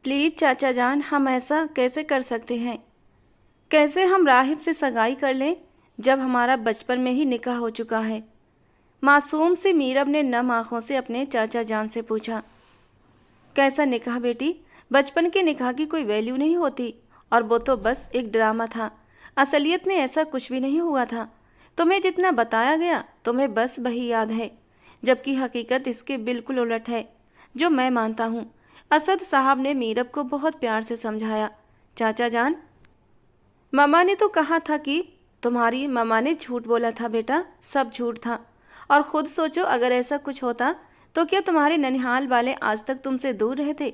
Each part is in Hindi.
प्लीज चाचा जान, हम ऐसा कैसे कर सकते हैं? कैसे हम राहिब से सगाई कर लें जब हमारा बचपन में ही निकाह हो चुका है? मासूम सी मीरब ने नम आंखों से अपने चाचा जान से पूछा। कैसा निकाह बेटी? बचपन के निकाह की कोई वैल्यू नहीं होती, और वो तो बस एक ड्रामा था। असलियत में ऐसा कुछ भी नहीं हुआ था। तुम्हें जितना बताया गया तुम्हें बस वही याद है, जबकि हकीकत इसके बिल्कुल उलट है, जो मैं मानता हूँ। असद साहब ने मीरब को बहुत प्यार से समझाया। चाचा जान, ममा ने तो कहा था कि तुम्हारी ममा ने झूठ बोला था बेटा, सब झूठ था। और खुद सोचो, अगर ऐसा कुछ होता तो क्या तुम्हारे ननिहाल वाले आज तक तुमसे दूर रहते?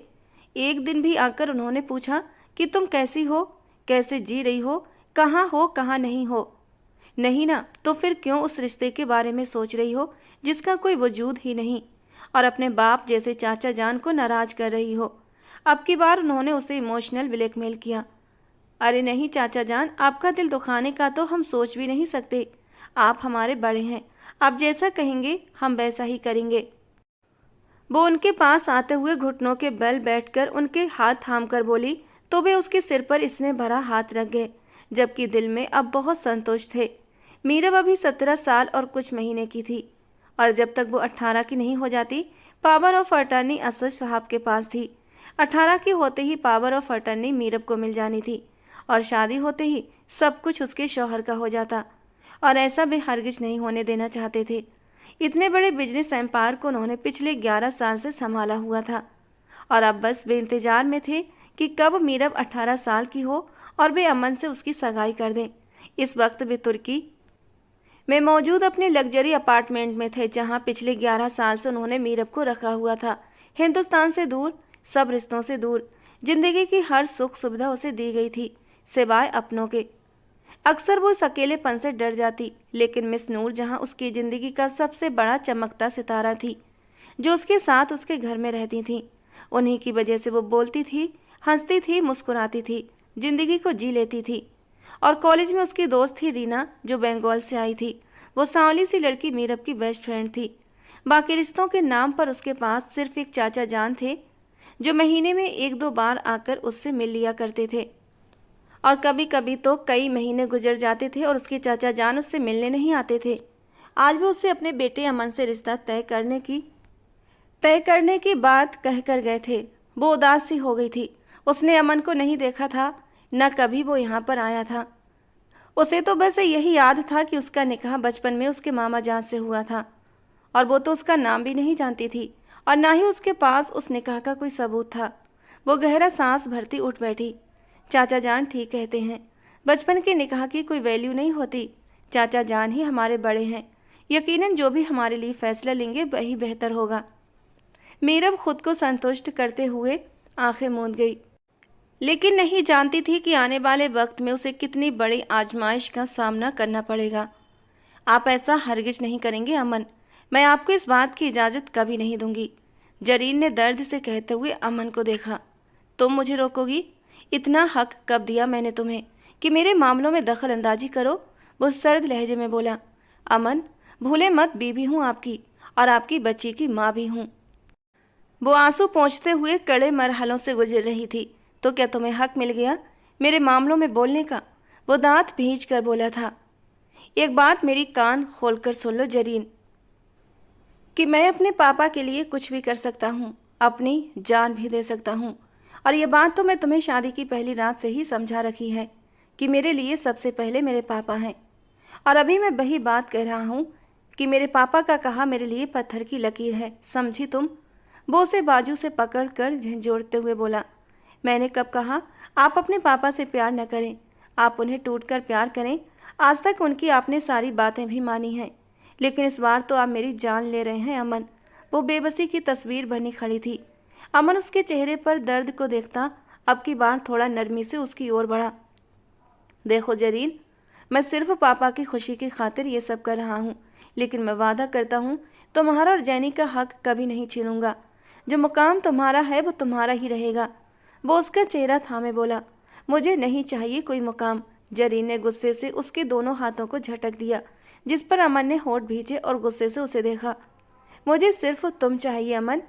एक दिन भी आकर उन्होंने पूछा कि तुम कैसी हो, कैसे जी रही हो, कहाँ नहीं हो? नहीं ना, तो फिर क्यों उस रिश्ते के बारे में सोच रही हो जिसका कोई वजूद ही नहीं, और अपने बाप जैसे चाचा जान को नाराज कर रही हो? अब की बार उन्होंने उसे इमोशनल ब्लैकमेल किया। अरे नहीं चाचा जान, आपका दिल दुखाने का तो हम सोच भी नहीं सकते। आप हमारे बड़े हैं, आप जैसा कहेंगे हम वैसा ही करेंगे। वो उनके पास आते हुए घुटनों के बल बैठकर उनके हाथ थाम कर बोली, तो वे उसके सिर पर इसने भरा हाथ रख गए, जबकि दिल में अब बहुत संतोष थे। मीरब अभी 17 साल और कुछ महीने की थी, और जब तक वो 18 की नहीं हो जाती, पावर ऑफ अटर्नी असद साहब के पास थी। 18 की होते ही पावर ऑफ अटर्नी मीरब को मिल जानी थी, और शादी होते ही सब कुछ उसके शौहर का हो जाता, और ऐसा वे हरगिज नहीं होने देना चाहते थे। इतने बड़े बिजनेस एम्पायर को उन्होंने पिछले 11 साल से संभाला हुआ था, और अब बस वे इंतजार में थे कि कब मीरब 18 साल की हो और वे अमन से उसकी सगाई कर दें। इस वक्त वे तुर्की में मौजूद अपने लग्जरी अपार्टमेंट में थे, जहां पिछले 11 साल से उन्होंने मीरब को रखा हुआ था। हिंदुस्तान से दूर, सब रिश्तों से दूर, जिंदगी की हर सुख सुविधा उसे दी गई थी, सिवाय अपनों के। अक्सर वो इस अकेलेपन से डर जाती, लेकिन मिस नूर जहां उसकी जिंदगी का सबसे बड़ा चमकता सितारा थी, जो उसके साथ उसके घर में रहती थी, उन्हीं की वजह से वो बोलती थी, हंसती थी, मुस्कुराती थी, जिंदगी को जी लेती थी। और कॉलेज में उसकी दोस्त थी रीना, जो बंगाल से आई थी। वो सांवली सी लड़की मीरब की बेस्ट फ्रेंड थी। बाकी रिश्तों के नाम पर उसके पास सिर्फ एक चाचा जान थे, जो महीने में 1-2 बार आकर उससे मिल लिया करते थे, और कभी कभी तो कई महीने गुजर जाते थे और उसके चाचा जान उससे मिलने नहीं आते थे। आज भी उससे अपने बेटे अमन से रिश्ता तय करने की बात कह कर गए थे। वो उदास सी हो गई थी। उसने अमन को नहीं देखा था, न कभी वो यहाँ पर आया था। उसे तो बस यही याद था कि उसका निकाह बचपन में उसके मामा जान से हुआ था, और वो तो उसका नाम भी नहीं जानती थी, और ना ही उसके पास उस निकाह का कोई सबूत था। वो गहरा सांस भरती उठ बैठी। चाचा जान ठीक कहते हैं, बचपन के निकाह की कोई वैल्यू नहीं होती। चाचा जान ही हमारे बड़े हैं, यकीनन जो भी हमारे लिए फैसला लेंगे वही बेहतर होगा। मीरब खुद को संतुष्ट करते हुए आंखें मूंद गई, लेकिन नहीं जानती थी कि आने वाले वक्त में उसे कितनी बड़ी आजमाइश का सामना करना पड़ेगा। आप ऐसा हरगिज नहीं करेंगे अमन, मैं आपको इस बात की इजाज़त कभी नहीं दूंगी। जरीन ने दर्द से कहते हुए अमन को देखा। तुम मुझे रोकोगी? इतना हक कब दिया मैंने तुम्हें कि मेरे मामलों में दखल अंदाजी करो? वो सर्द लहजे में बोला। अमन, भूले मत, बीवी हूँ आपकी, और आपकी बच्ची की माँ भी हूँ। वो आंसू पोंछते हुए कड़े मरहलों से गुजर रही थी। तो क्या तुम्हें हक मिल गया मेरे मामलों में बोलने का? वो दांत भींच कर बोला था। एक बात मेरी कान खोलकर सुन लो जरीन, कि मैं अपने पापा के लिए कुछ भी कर सकता हूँ, अपनी जान भी दे सकता हूँ। और ये बात तो मैं तुम्हें शादी की पहली रात से ही समझा रखी है कि मेरे लिए सबसे पहले मेरे पापा हैं। और अभी मैं वही बात कह रहा हूँ कि मेरे पापा का कहा मेरे लिए पत्थर की लकीर है, समझी तुम? वो उसे बाजू से पकड़कर झंझोड़ते हुए बोला। मैंने कब कहा आप अपने पापा से प्यार न करें? आप उन्हें टूटकर प्यार करें। आज तक उनकी आपने सारी बातें भी मानी हैं, लेकिन इस बार तो आप मेरी जान ले रहे हैं अमन। वो बेबसी की तस्वीर बनी खड़ी थी। अमन उसके चेहरे पर दर्द को देखता अब की बार थोड़ा नरमी से उसकी ओर बढ़ा। देखो जरीन, मैं सिर्फ पापा की खुशी की खातिर ये सब कर रहा हूँ, लेकिन मैं वादा करता हूँ तुम्हारा और जैनी का हक कभी नहीं छीनूंगा। जो मुकाम तुम्हारा है वो तुम्हारा ही रहेगा। वो उसका चेहरा थामे बोला। मुझे नहीं चाहिए कोई मुकाम। जरीन ने गुस्से से उसके दोनों हाथों को झटक दिया, जिस पर अमन ने होठ भींचे और गुस्से से उसे देखा। मुझे सिर्फ तुम चाहिए अमन,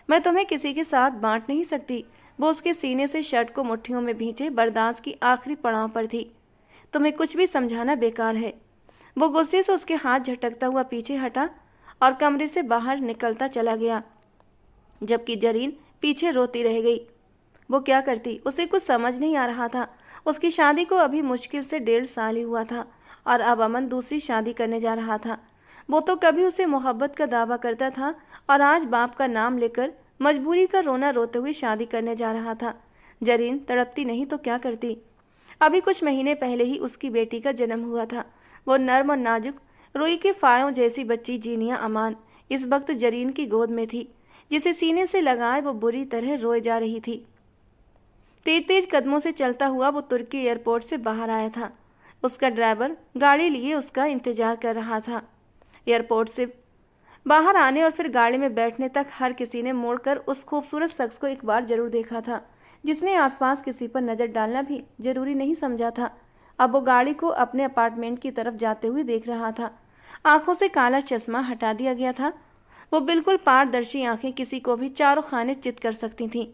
मैं तुम्हें किसी के साथ बांट नहीं सकती। वो उसके सीने से शर्ट को मुट्ठियों में भींचे बर्दाश्त की आखिरी पड़ाव पर थी। तुम्हें कुछ भी समझाना बेकार है। वो गुस्से से उसके हाथ झटकता हुआ पीछे हटा और कमरे से बाहर निकलता चला गया, जबकि जरीन पीछे रोती रह गई। वो क्या करती, उसे कुछ समझ नहीं आ रहा था। उसकी शादी को अभी मुश्किल से 1.5 साल ही हुआ था और अब अमन दूसरी शादी करने जा रहा था। वो तो कभी उसे मोहब्बत का दावा करता था और आज बाप का नाम लेकर मजबूरी का रोना रोते हुए शादी करने जा रहा था। जरीन तड़पती नहीं तो क्या करती। अभी कुछ महीने पहले ही उसकी बेटी का जन्म हुआ था। वो नर्म और नाजुक रुई के फायों जैसी बच्ची जीनिया अमान इस वक्त जरीन की गोद में थी, जिसे सीने से लगाए वो बुरी तरह रोए जा रही थी। तेज तेज कदमों से चलता हुआ वो तुर्की एयरपोर्ट से बाहर आया था। उसका ड्राइवर गाड़ी लिए उसका इंतजार कर रहा था। एयरपोर्ट से बाहर आने और फिर गाड़ी में बैठने तक हर किसी ने मुड़कर उस खूबसूरत शख्स को एक बार जरूर देखा था, जिसने आसपास किसी पर नज़र डालना भी जरूरी नहीं समझा था। अब वो गाड़ी को अपने अपार्टमेंट की तरफ जाते हुए देख रहा था। आंखों से काला चश्मा हटा दिया गया था। वो बिल्कुल पारदर्शी आंखें किसी को भी चारों खाने चित कर सकती थीं।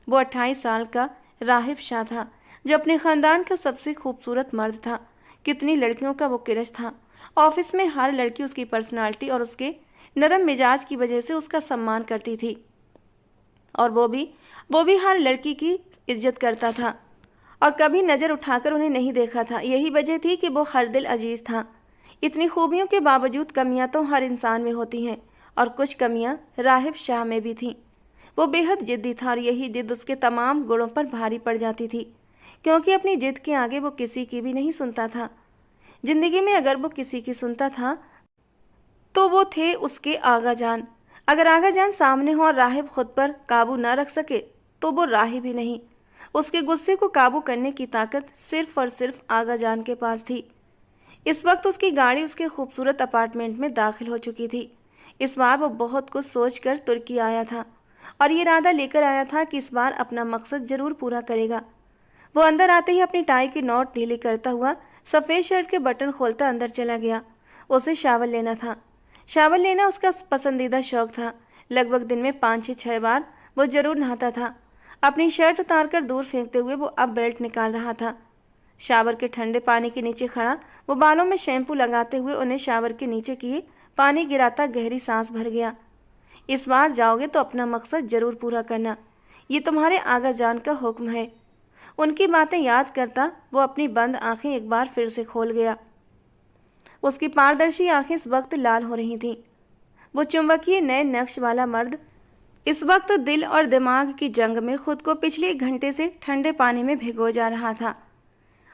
वो 28 साल का राहिब शाह था, जो अपने ख़ानदान का सबसे खूबसूरत मर्द था। कितनी लड़कियों का वो क्रश था। ऑफिस में हर लड़की उसकी पर्सनालिटी और उसके नरम मिजाज की वजह से उसका सम्मान करती थी, और वो भी हर लड़की की इज्जत करता था और कभी नज़र उठाकर उन्हें नहीं देखा था। यही वजह थी कि वो हर दिल अजीज़ था। इतनी खूबियों के बावजूद कमियां तो हर इंसान में होती हैं, और कुछ कमियां राहिब शाह में भी थीं। वो बेहद जिद्दी था और यही जिद उसके तमाम गुणों पर भारी पड़ जाती थी, क्योंकि अपनी जिद के आगे वो किसी की भी नहीं सुनता था। जिंदगी में अगर वो किसी की सुनता था तो वो थे उसके आगा जान। अगर आगा जान सामने हो और राहिब खुद पर काबू न रख सके तो वो राहिब ही नहीं। उसके गुस्से को काबू करने की ताकत सिर्फ और सिर्फ आगा जान के पास थी। इस वक्त उसकी गाड़ी उसके खूबसूरत अपार्टमेंट में दाखिल हो चुकी थी। इस बार वो बहुत कुछ सोचकर तुर्की आया था और ये इरादा लेकर आया था कि इस बार अपना मकसद जरूर पूरा करेगा। वो अंदर आते ही अपनी टाई की नोट ढीली करता हुआ सफ़ेद शर्ट के बटन खोलता अंदर चला गया। उसे शावर लेना था। शावर लेना उसका पसंदीदा शौक था। लगभग दिन में 5 से 6 बार वो जरूर नहाता था। अपनी शर्ट उतारकर दूर फेंकते हुए वो अब बेल्ट निकाल रहा था। शावर के ठंडे पानी के नीचे खड़ा वो बालों में शैम्पू लगाते हुए उन्हें शावर के नीचे किए पानी गिराता गहरी सांस भर गया। इस बार जाओगे तो अपना मकसद जरूर पूरा करना, ये तुम्हारे आगा जान का हुक्म है। उनकी बातें याद करता वो अपनी बंद आंखें एक बार फिर से खोल गया। उसकी पारदर्शी आंखें इस वक्त लाल हो रही थीं। वो चुंबकीय नए नक्श वाला मर्द इस वक्त दिल और दिमाग की जंग में खुद को पिछले 1 घंटे से ठंडे पानी में भिगो जा रहा था।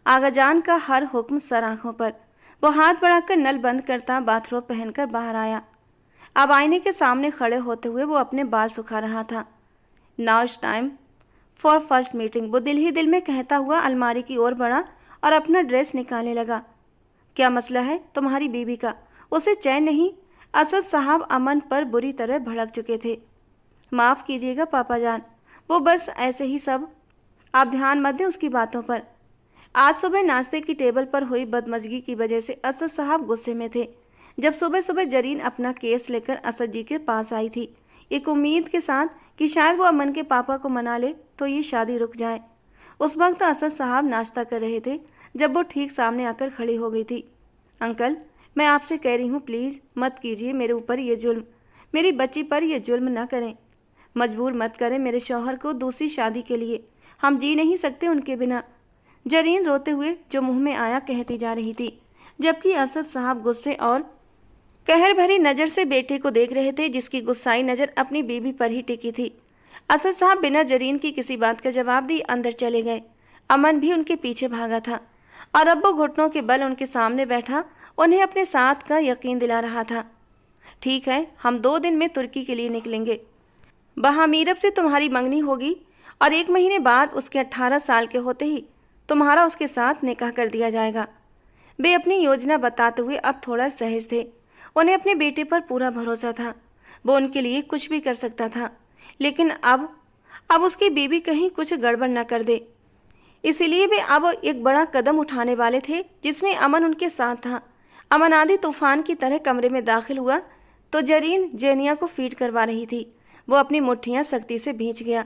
आगाजान का हर हुक्म सर आंखों पर। वो हाथ बढ़ाकर नल बंद करता बाथरोब पहनकर बाहर आया। अब आईने के सामने खड़े होते हुए वो अपने बाल सुखा रहा था। Now it's time for first meeting, वो दिल ही दिल में कहता हुआ अलमारी की ओर बढ़ा और अपना ड्रेस निकालने लगा। क्या मसला है तुम्हारी बीवी का? उसे चैन नहीं। असद साहब अमन पर बुरी तरह भड़क चुके थे। माफ़ कीजिएगा पापा जान, वो बस ऐसे ही सब, आप ध्यान मत दें उसकी बातों पर। आज सुबह नाश्ते की टेबल पर हुई बदमजगी की वजह से असद साहब गुस्से में थे। जब सुबह सुबह जरीन अपना केस लेकर असद जी के पास आई थी, एक उम्मीद के साथ कि शायद वो अमन के पापा को मना ले तो ये शादी रुक जाए। उस वक्त असद साहब नाश्ता कर रहे थे जब वो ठीक सामने आकर खड़ी हो गई थी। अंकल, मैं आपसे कह रही हूँ, प्लीज़ मत कीजिए मेरे ऊपर ये जुल्म, मेरी बच्ची पर ये जुल्म न करें। मजबूर मत करें मेरे शौहर को दूसरी शादी के लिए, हम जी नहीं सकते उनके बिना। जरीन रोते हुए जो मुंह में आया कहती जा रही थी, जबकि असद साहब गुस्से और कहर भरी नज़र से बेटे को देख रहे थे, जिसकी गुस्साई नज़र अपनी बीवी पर ही टिकी थी। असद साहब बिना जरीन की किसी बात का जवाब दिए अंदर चले गए। अमन भी उनके पीछे भागा था और अब वो घुटनों के बल उनके सामने बैठा उन्हें अपने साथ का यकीन दिला रहा था। ठीक है, हम 2 दिन में तुर्की के लिए निकलेंगे। वहाँ मीरब से तुम्हारी मंगनी होगी और 1 महीने बाद उसके 18 साल के होते ही तुम्हारा उसके साथ निकाह कर दिया जाएगा। वे अपनी योजना बताते हुए अब थोड़ा सहज थे। उन्हें अपने बेटे पर पूरा भरोसा था। वो उनके लिए कुछ भी कर सकता था, लेकिन अब उसकी बीवी कहीं कुछ गड़बड़ न कर दे। इसीलिए वे अब एक बड़ा कदम उठाने वाले थे, जिसमें अमन उनके साथ था। अमन आधी तूफान की तरह कमरे में दाखिल हुआ तो जरीन जेनिया को फीड करवा रही थी। वो अपनी मुट्ठियां सख्ती से भींच गया।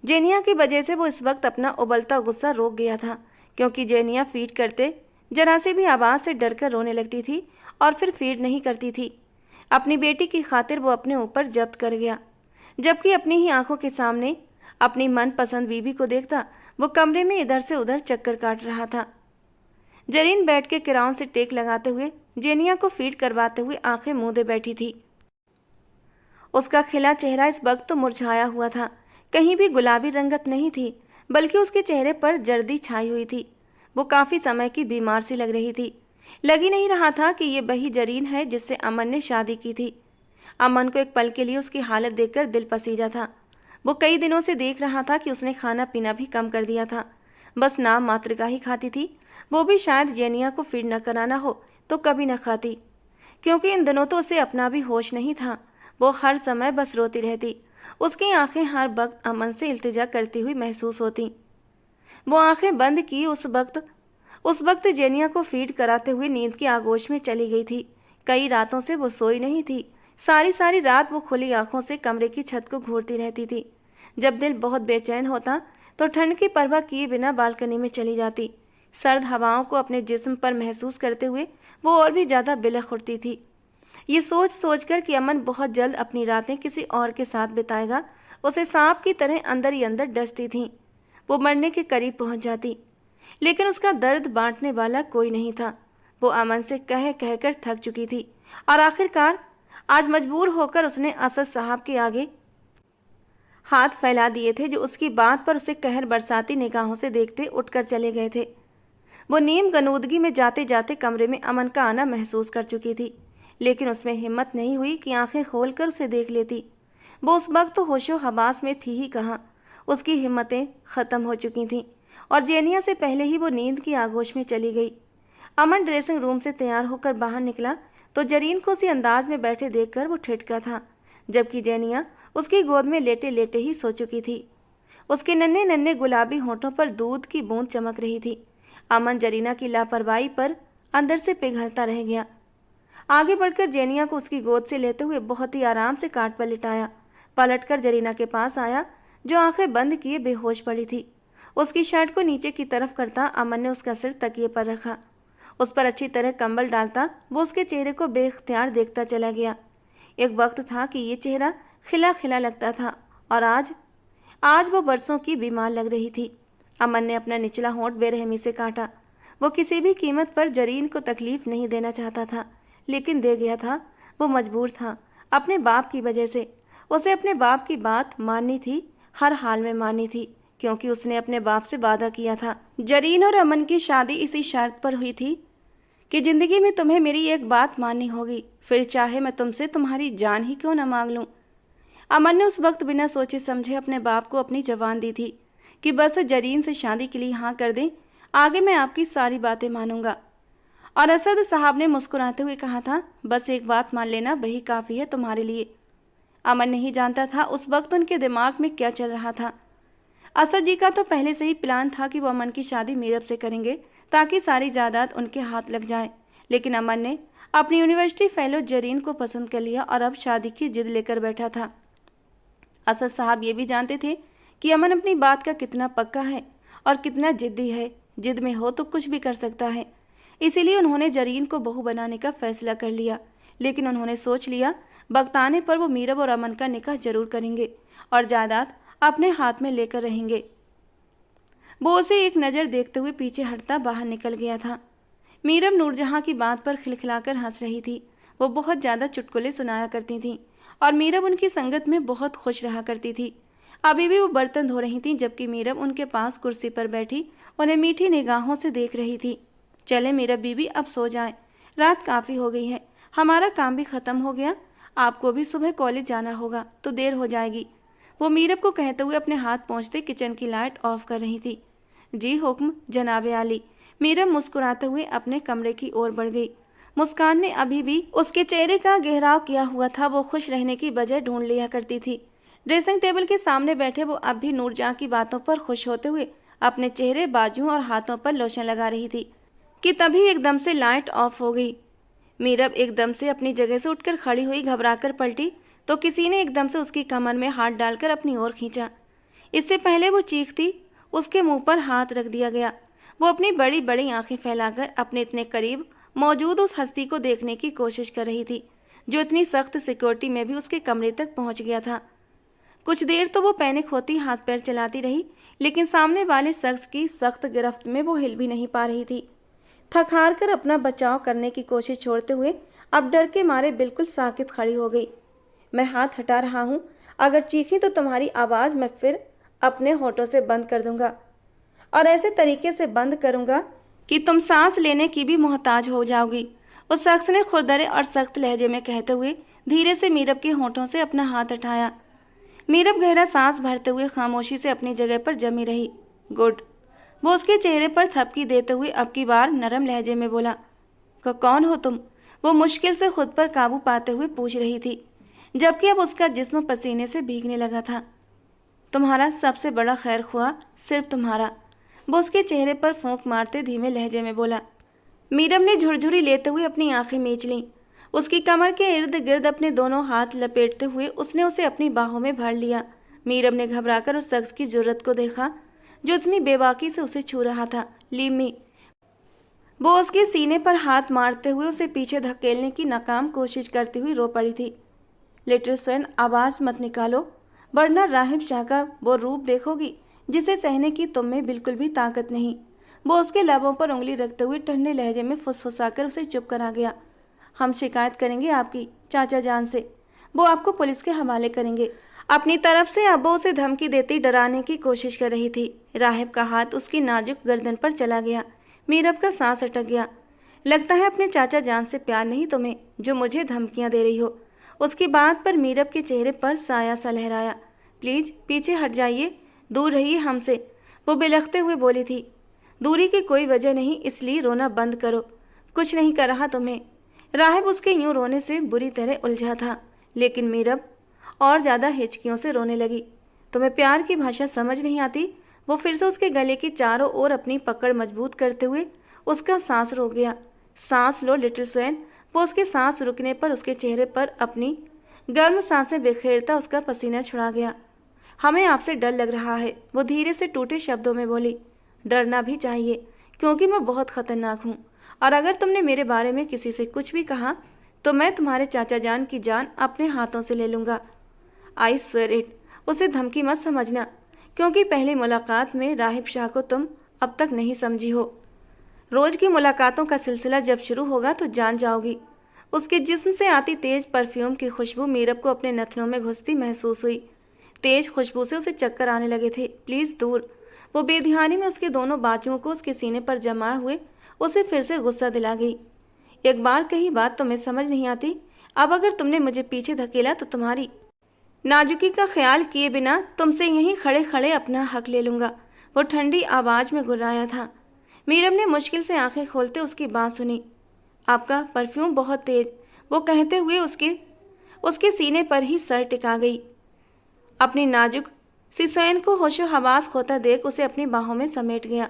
जेनिया की वजह से वो इस वक्त अपना उबलता गुस्सा रोक गया था, क्योंकि जेनिया फीड करते जरा से भी आवाज़ से डरकर रोने लगती थी और फिर फीड नहीं करती थी। अपनी बेटी की खातिर वो अपने ऊपर जब्त कर गया, जबकि अपनी ही आंखों के सामने अपनी मनपसंद बीबी को देखता वो कमरे में इधर से उधर चक्कर काट रहा था। जरीन बैठ के किराउन से टेक लगाते हुए जेनिया को फीड करवाते हुए आंखें मूंदे बैठी थी। उसका खिला चेहरा इस वक्त तो मुरझाया हुआ था, कहीं भी गुलाबी रंगत नहीं थी, बल्कि उसके चेहरे पर जर्दी छाई हुई थी। वो काफ़ी समय की बीमार सी लग रही थी। लग ही नहीं रहा था कि ये वही जरीन है जिससे अमन ने शादी की थी। अमन को एक पल के लिए उसकी हालत देखकर दिल पसीजा था। वो कई दिनों से देख रहा था कि उसने खाना पीना भी कम कर दिया था, बस नाम मात्र का ही खाती थी। वो भी शायद जेनिया को फीड न कराना हो तो कभी न खाती, क्योंकि इन दिनों तो उसे अपना भी होश नहीं था। वो हर समय बस रोती रहती। उसकी आंखें हर वक्त अमन से इल्तिजा करती हुई महसूस होती। वो आंखें बंद की उस वक्त जेनिया को फीड कराते हुए नींद की आगोश में चली गई थी। कई रातों से वो सोई नहीं थी। सारी सारी रात वो खुली आंखों से कमरे की छत को घूरती रहती थी। जब दिल बहुत बेचैन होता तो ठंड की परवाह किए बिना बालकनी में चली जाती। सर्द हवाओं को अपने जिस्म पर महसूस करते हुए वो और भी ज़्यादा बिलख उठती थी। ये सोच सोचकर कि अमन बहुत जल्द अपनी रातें किसी और के साथ बिताएगा, उसे सांप की तरह अंदर ही अंदर डसती थी। वो मरने के करीब पहुंच जाती, लेकिन उसका दर्द बांटने वाला कोई नहीं था। वो अमन से कह कहकर थक चुकी थी और आखिरकार आज मजबूर होकर उसने असद साहब के आगे हाथ फैला दिए थे, जो उसकी बात पर उसे कहर बरसाती निगाहों से देखते उठकर चले गए थे। वो नीम गनूदगी में जाते जाते कमरे में अमन का आना महसूस कर चुकी थी, लेकिन उसमें हिम्मत नहीं हुई कि आंखें खोलकर उसे देख लेती। वो उस वक्त तो होशो हवास में थी ही कहाँ। उसकी हिम्मतें ख़त्म हो चुकी थीं और जेनिया से पहले ही वो नींद की आगोश में चली गई। अमन ड्रेसिंग रूम से तैयार होकर बाहर निकला तो जरीन को उसी अंदाज में बैठे देखकर वो ठिठका था, जबकि जेनिया उसकी गोद में लेटे लेटे ही सो चुकी थी। उसके नन्हे नन्हे गुलाबी होठों पर दूध की बूंद चमक रही थी। अमन जरीना की लापरवाही पर अंदर से पिघलता रह गया। आगे बढ़कर जेनिया को उसकी गोद से लेते हुए बहुत ही आराम से काट पर लिटाया। पलटकर जरीना के पास आया, जो आंखें बंद किए बेहोश पड़ी थी। उसकी शर्ट को नीचे की तरफ करता अमन ने उसका सिर तकिए पर रखा। उस पर अच्छी तरह कंबल डालता वो उसके चेहरे को बेख्तियार देखता चला गया। एक वक्त था कि ये चेहरा खिला खिला लगता था और आज वो बरसों की बीमार लग रही थी। अमन ने अपना निचला होंठ बेरहमी से काटा। वो किसी भी कीमत पर जरीन को तकलीफ नहीं देना चाहता था, लेकिन दे गया था। वो मजबूर था, अपने बाप की वजह से। उसे अपने बाप की बात माननी थी, हर हाल में माननी थी, क्योंकि उसने अपने बाप से वादा किया था। जरीन और अमन की शादी इसी शर्त पर हुई थी कि जिंदगी में तुम्हें मेरी एक बात माननी होगी, फिर चाहे मैं तुमसे तुम्हारी जान ही क्यों न मांग लूं। अमन ने उस वक्त बिना सोचे समझे अपने बाप को अपनी जबान दी थी कि बस जरीन से शादी के लिए हाँ कर दें, आगे मैं आपकी सारी बातें मानूंगा। और असद साहब ने मुस्कुराते हुए कहा था, बस एक बात मान लेना, वही काफ़ी है तुम्हारे लिए। अमन नहीं जानता था उस वक्त उनके दिमाग में क्या चल रहा था। असद जी का तो पहले से ही प्लान था कि वो अमन की शादी मीरब से करेंगे ताकि सारी जायदाद उनके हाथ लग जाए, लेकिन अमन ने अपनी यूनिवर्सिटी फेलो जरीन को पसंद कर लिया और अब शादी की जिद लेकर बैठा था। असद साहब ये भी जानते थे कि अमन अपनी बात का कितना पक्का है और कितना जिद्दी है। जिद में हो तो कुछ भी कर सकता है। इसीलिए उन्होंने जरीन को बहू बनाने का फैसला कर लिया, लेकिन उन्होंने सोच लिया वक्त आने पर वो मीरब और अमन का निकाह जरूर करेंगे और जायदाद अपने हाथ में लेकर रहेंगे। वो उसे एक नज़र देखते हुए पीछे हटता बाहर निकल गया था। मीरब नूरजहां की बात पर खिलखिलाकर हंस रही थी। वो बहुत ज़्यादा चुटकुले सुनाया करती थी और मीरब उनकी संगत में बहुत खुश रहा करती थी। अभी भी वो बर्तन धो रही थी, जबकि मीरब उनके पास कुर्सी पर बैठी उन्हें मीठी निगाहों से देख रही थी। चले मीरब बीबी, अब सो जाएं, रात काफ़ी हो गई है, हमारा काम भी ख़त्म हो गया, आपको भी सुबह कॉलेज जाना होगा तो देर हो जाएगी। वो मीरब को कहते हुए अपने हाथ पहुँचते किचन की लाइट ऑफ कर रही थी। जी हुक्म जनाबे आली। मीरब मुस्कुराते हुए अपने कमरे की ओर बढ़ गई। मुस्कान ने अभी भी उसके चेहरे का गहराव किया हुआ था। वो खुश रहने की वजह ढूंढ लिया करती थी। ड्रेसिंग टेबल के सामने बैठे वो अब भी नूरजहां की बातों पर खुश होते हुए अपने चेहरे, बाजुओं और हाथों पर लोशन लगा रही थी कि तभी एकदम से लाइट ऑफ हो गई। मीरब एकदम से अपनी जगह से उठकर खड़ी हुई, घबराकर पलटी तो किसी ने एकदम से उसकी कमर में हाथ डालकर अपनी ओर खींचा। इससे पहले वो चीखती, उसके मुंह पर हाथ रख दिया गया। वो अपनी बड़ी बड़ी आंखें फैलाकर अपने इतने करीब मौजूद उस हस्ती को देखने की कोशिश कर रही थी, जो इतनी सख्त सिक्योरिटी में भी उसके कमरे तक पहुंच गया था। कुछ देर तो वो पैनिक होती हाथ पैर चलाती रही, लेकिन सामने वाले शख्स की सख्त गिरफ्त में वो हिल भी नहीं पा रही थी। थक हार कर अपना बचाव करने की कोशिश छोड़ते हुए अब डर के मारे बिल्कुल साकित खड़ी हो गई। मैं हाथ हटा रहा हूँ, अगर चीखी तो तुम्हारी आवाज़ मैं फिर अपने होठों से बंद कर दूंगा, और ऐसे तरीके से बंद करूंगा कि तुम सांस लेने की भी मोहताज हो जाओगी, उस शख्स ने खुरदरे और सख्त लहजे में कहते हुए धीरे से मीरब के होठों से अपना हाथ हटाया। मीरब गहरा सांस भरते हुए खामोशी से अपनी जगह पर जमी रही। गुड, वो उसके चेहरे पर थपकी देते हुए अब की बार नरम लहजे में बोला। कौन हो तुम? वो मुश्किल से खुद पर काबू पाते हुए पूछ रही थी, जबकि अब उसका जिस्म पसीने से भीगने लगा था। तुम्हारा सबसे बड़ा खैर खुआ, सिर्फ तुम्हारा, वो उसके चेहरे पर फूंक मारते धीमे लहजे में बोला। मीरब ने झुरझुरी लेते हुए अपनी आंखें मींच लीं। उसकी कमर के इर्द गिर्द अपने दोनों हाथ लपेटते हुए उसने उसे अपनी बाहों में भर लिया। मीरब ने घबराकर उस शख्स की जुर्रत को देखा, जो इतनी बेबाकी से उसे छू रहा था। Leave me. वो उसके सीने पर हाथ मारते हुए उसे पीछे धकेलने की नाकाम कोशिश करती हुई रो पड़ी थी। लिटिल स्वैन, आवाज़ मत निकालो, वरना राहिब शाह का वो रूप देखोगी जिसे सहने की तुम में बिल्कुल भी ताकत नहीं। वो उसके लबों पर उंगली रखते हुए ठंडे लहजे में फुसफुसाकर उसे चुप करा गया। हम शिकायत करेंगे आपकी चाचा जान से, वो आपको पुलिस के हवाले करेंगे। अपनी तरफ से अब वो उसे धमकी देती डराने की कोशिश कर रही थी। राहिब का हाथ उसकी नाजुक गर्दन पर चला गया। मीरब का सांस अटक गया। लगता है अपने चाचा जान से प्यार नहीं तुम्हें, जो मुझे धमकियां दे रही हो। उसकी बात पर मीरब के चेहरे पर साया सा लहराया। प्लीज पीछे हट जाइए, दूर रहिए हमसे, वो बिलखते हुए बोली थी। दूरी की कोई वजह नहीं, इसलिए रोना बंद करो, कुछ नहीं कर रहा तुम्हें। राहिब उसके यूं रोने से बुरी तरह उलझा था, लेकिन मीरब और ज़्यादा हिचकियों से रोने लगी। तुम्हें प्यार की भाषा समझ नहीं आती? वो फिर से उसके गले की चारों ओर अपनी पकड़ मजबूत करते हुए उसका सांस रोक गया। सांस लो लिटिल स्वैन। वो उसके सांस रुकने पर उसके चेहरे पर अपनी गर्म सांसें बिखेरता उसका पसीना छुड़ा गया। हमें आपसे डर लग रहा है, वो धीरे से टूटे शब्दों में बोली। डरना भी चाहिए, क्योंकि मैं बहुत खतरनाक हूँ, और अगर तुमने मेरे बारे में किसी से कुछ भी कहा तो मैं तुम्हारे चाचा जान की जान अपने हाथों से ले लूँगा। I swear it. उसे धमकी मत समझना, क्योंकि पहली मुलाकात में राहिब शाह को तुम अब तक नहीं समझी हो। रोज़ की मुलाकातों का सिलसिला जब शुरू होगा तो जान जाओगी। उसके जिस्म से आती तेज परफ्यूम की खुशबू मीरब को अपने नथनों में घुसती महसूस हुई। तेज खुशबू से उसे चक्कर आने लगे थे। प्लीज़ दूर। वो बेध्यानी में उसके दोनों बाजुओं को उसके सीने पर जमाए हुए उसे फिर से गुस्सा दिला गई। एक बार कही बात तुम्हें समझ नहीं आती? अब अगर तुमने मुझे पीछे धकेला तो तुम्हारी नाजुकी का ख्याल किए बिना तुमसे यहीं खड़े खड़े अपना हक ले लूँगा। वो ठंडी आवाज़ में गुर्राया था। मीरब ने मुश्किल से आंखें खोलते उसकी बात सुनी। आपका परफ्यूम बहुत तेज, वो कहते हुए उसके सीने पर ही सर टिका गई। अपनी नाजुक सी स्वयं को होशो हवास खोता देख उसे अपनी बाहों में समेट गया।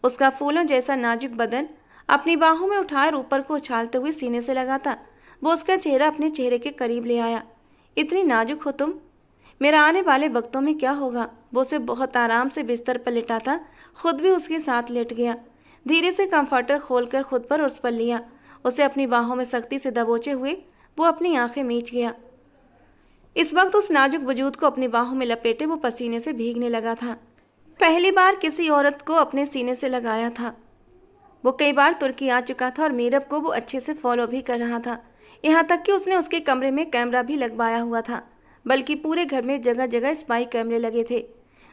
उसका फूलों जैसा नाजुक बदन अपनी बाहों में उठाए ऊपर को उछालते हुए सीने से लगा था। वो उसका चेहरा अपने चेहरे के करीब ले आया। इतनी नाजुक हो तुम? मेरा आने वाले वक्तों में क्या होगा? वो उसे बहुत आराम से बिस्तर पर लिटा था, खुद भी उसके साथ लेट गया। धीरे से कंफर्टर खोलकर खुद पर उस पर लिया। उसे अपनी बाहों में सख्ती से दबोचे हुए वो अपनी आंखें मीच गया। इस वक्त उस नाजुक वजूद को अपनी बाहों में लपेटे वो पसीने से भीगने लगा था। पहली बार किसी औरत को अपने सीने से लगाया था। वो कई बार तुर्की आ चुका था और मीरब को वो अच्छे से फॉलो भी कर रहा था। यहाँ तक कि उसने उसके कमरे में कैमरा भी लगवाया हुआ था, बल्कि पूरे घर में जगह जगह स्पाई कैमरे लगे थे।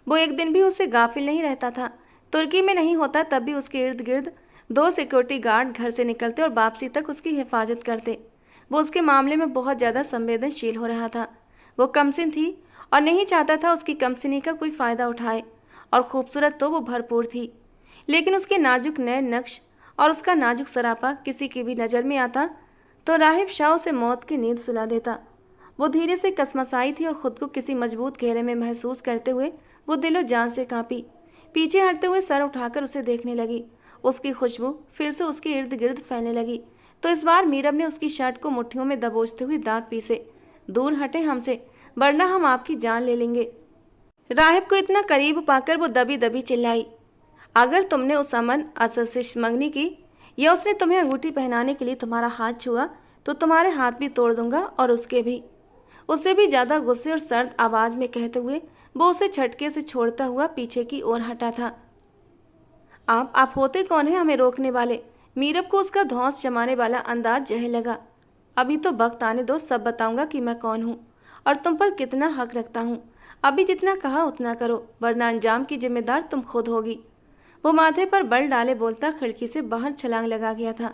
वो एक दिन भी उससे गाफिल नहीं रहता था। तुर्की में नहीं होता तब भी उसके इर्द गिर्द 2 सिक्योरिटी गार्ड घर से निकलते और वापसी तक उसकी हिफाजत करते। वो उसके मामले में बहुत ज़्यादा संवेदनशील हो रहा था। वो कमसिन थी और नहीं चाहता था उसकी कमसिनी का कोई फ़ायदा उठाए, और खूबसूरत तो वो भरपूर थी, लेकिन उसके नाजुक नए नक्श और उसका नाजुक सरापा किसी की भी नज़र में आता तो राहिब शाह उसे मौत की नींद सुला देता। वो धीरे से कसमसाई थी और ख़ुद को किसी मजबूत घेरे में महसूस करते हुए वो दिलो जान से कांपी। पीछे हटते हुए सर उठाकर उसे देखने लगी। उसकी खुशबू फिर से उसके इर्द गिर्द फैलने लगी। तो इस बार मीरब ने उसकी शर्ट को मुट्ठियों में दबोचते हुए दांत पीसे। दूर हटे हमसे, वरना हम आपकी जान ले लेंगे। राहिब को इतना करीब पाकर वो दबी दबी चिल्लाई, अगर तुमने उस अमन असद से मंगनी की या उसने तुम्हें अंगूठी पहनाने के लिए तुम्हारा हाथ छुआ तो तुम्हारे हाथ भी तोड़ दूंगा और उसके भी। उससे भी ज्यादा गुस्से और सर्द आवाज में कहते हुए वो उसे झटके से छोड़ता हुआ पीछे की ओर हटा था। आप होते कौन है हमें रोकने वाले? मीरब को उसका धौंस जमाने वाला अंदाज जहर लगा। अभी तो वक्त आने दो, सब बताऊंगा कि मैं कौन हूँ और तुम पर कितना हक रखता हूँ। अभी जितना कहा उतना करो, वरना अंजाम की जिम्मेदार तुम खुद होगी। वो माथे पर बल डाले बोलता खिड़की से बाहर छलांग लगा गया था।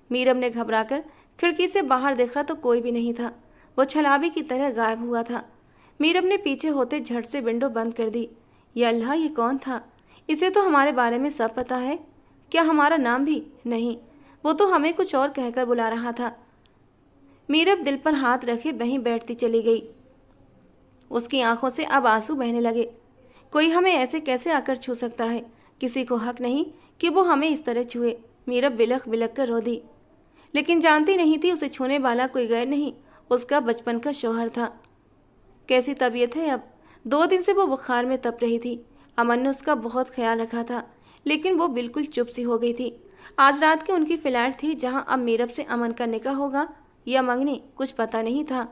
मीरब ने घबराकर खिड़की से बाहर देखा तो कोई भी नहीं था। वो छलाबी की तरह गायब हुआ था। मीरब ने पीछे होते झट से विंडो बंद कर दी। या अल्लाह, ये कौन था? इसे तो हमारे बारे में सब पता है। क्या हमारा नाम भी? नहीं, वो तो हमें कुछ और कहकर बुला रहा था। मीरब दिल पर हाथ रखे वहीं बैठती चली गई। उसकी आंखों से अब आंसू बहने लगे। कोई हमें ऐसे कैसे आकर छू सकता है? किसी को हक नहीं कि वो हमें इस तरह छुए। मीरब बिलख बिलख कर रो दी, लेकिन जानती नहीं थी उसे छूने वाला कोई गैर नहीं, उसका बचपन का शौहर था। कैसी तबीयत है अब? 2 दिन से वो बुखार में तप रही थी। अमन ने उसका बहुत ख्याल रखा था, लेकिन वो बिल्कुल चुप सी हो गई थी। आज रात की उनकी फ्लैट थी, जहां अब मीरब से अमन का निकाह होगा या मंगनी, कुछ पता नहीं था,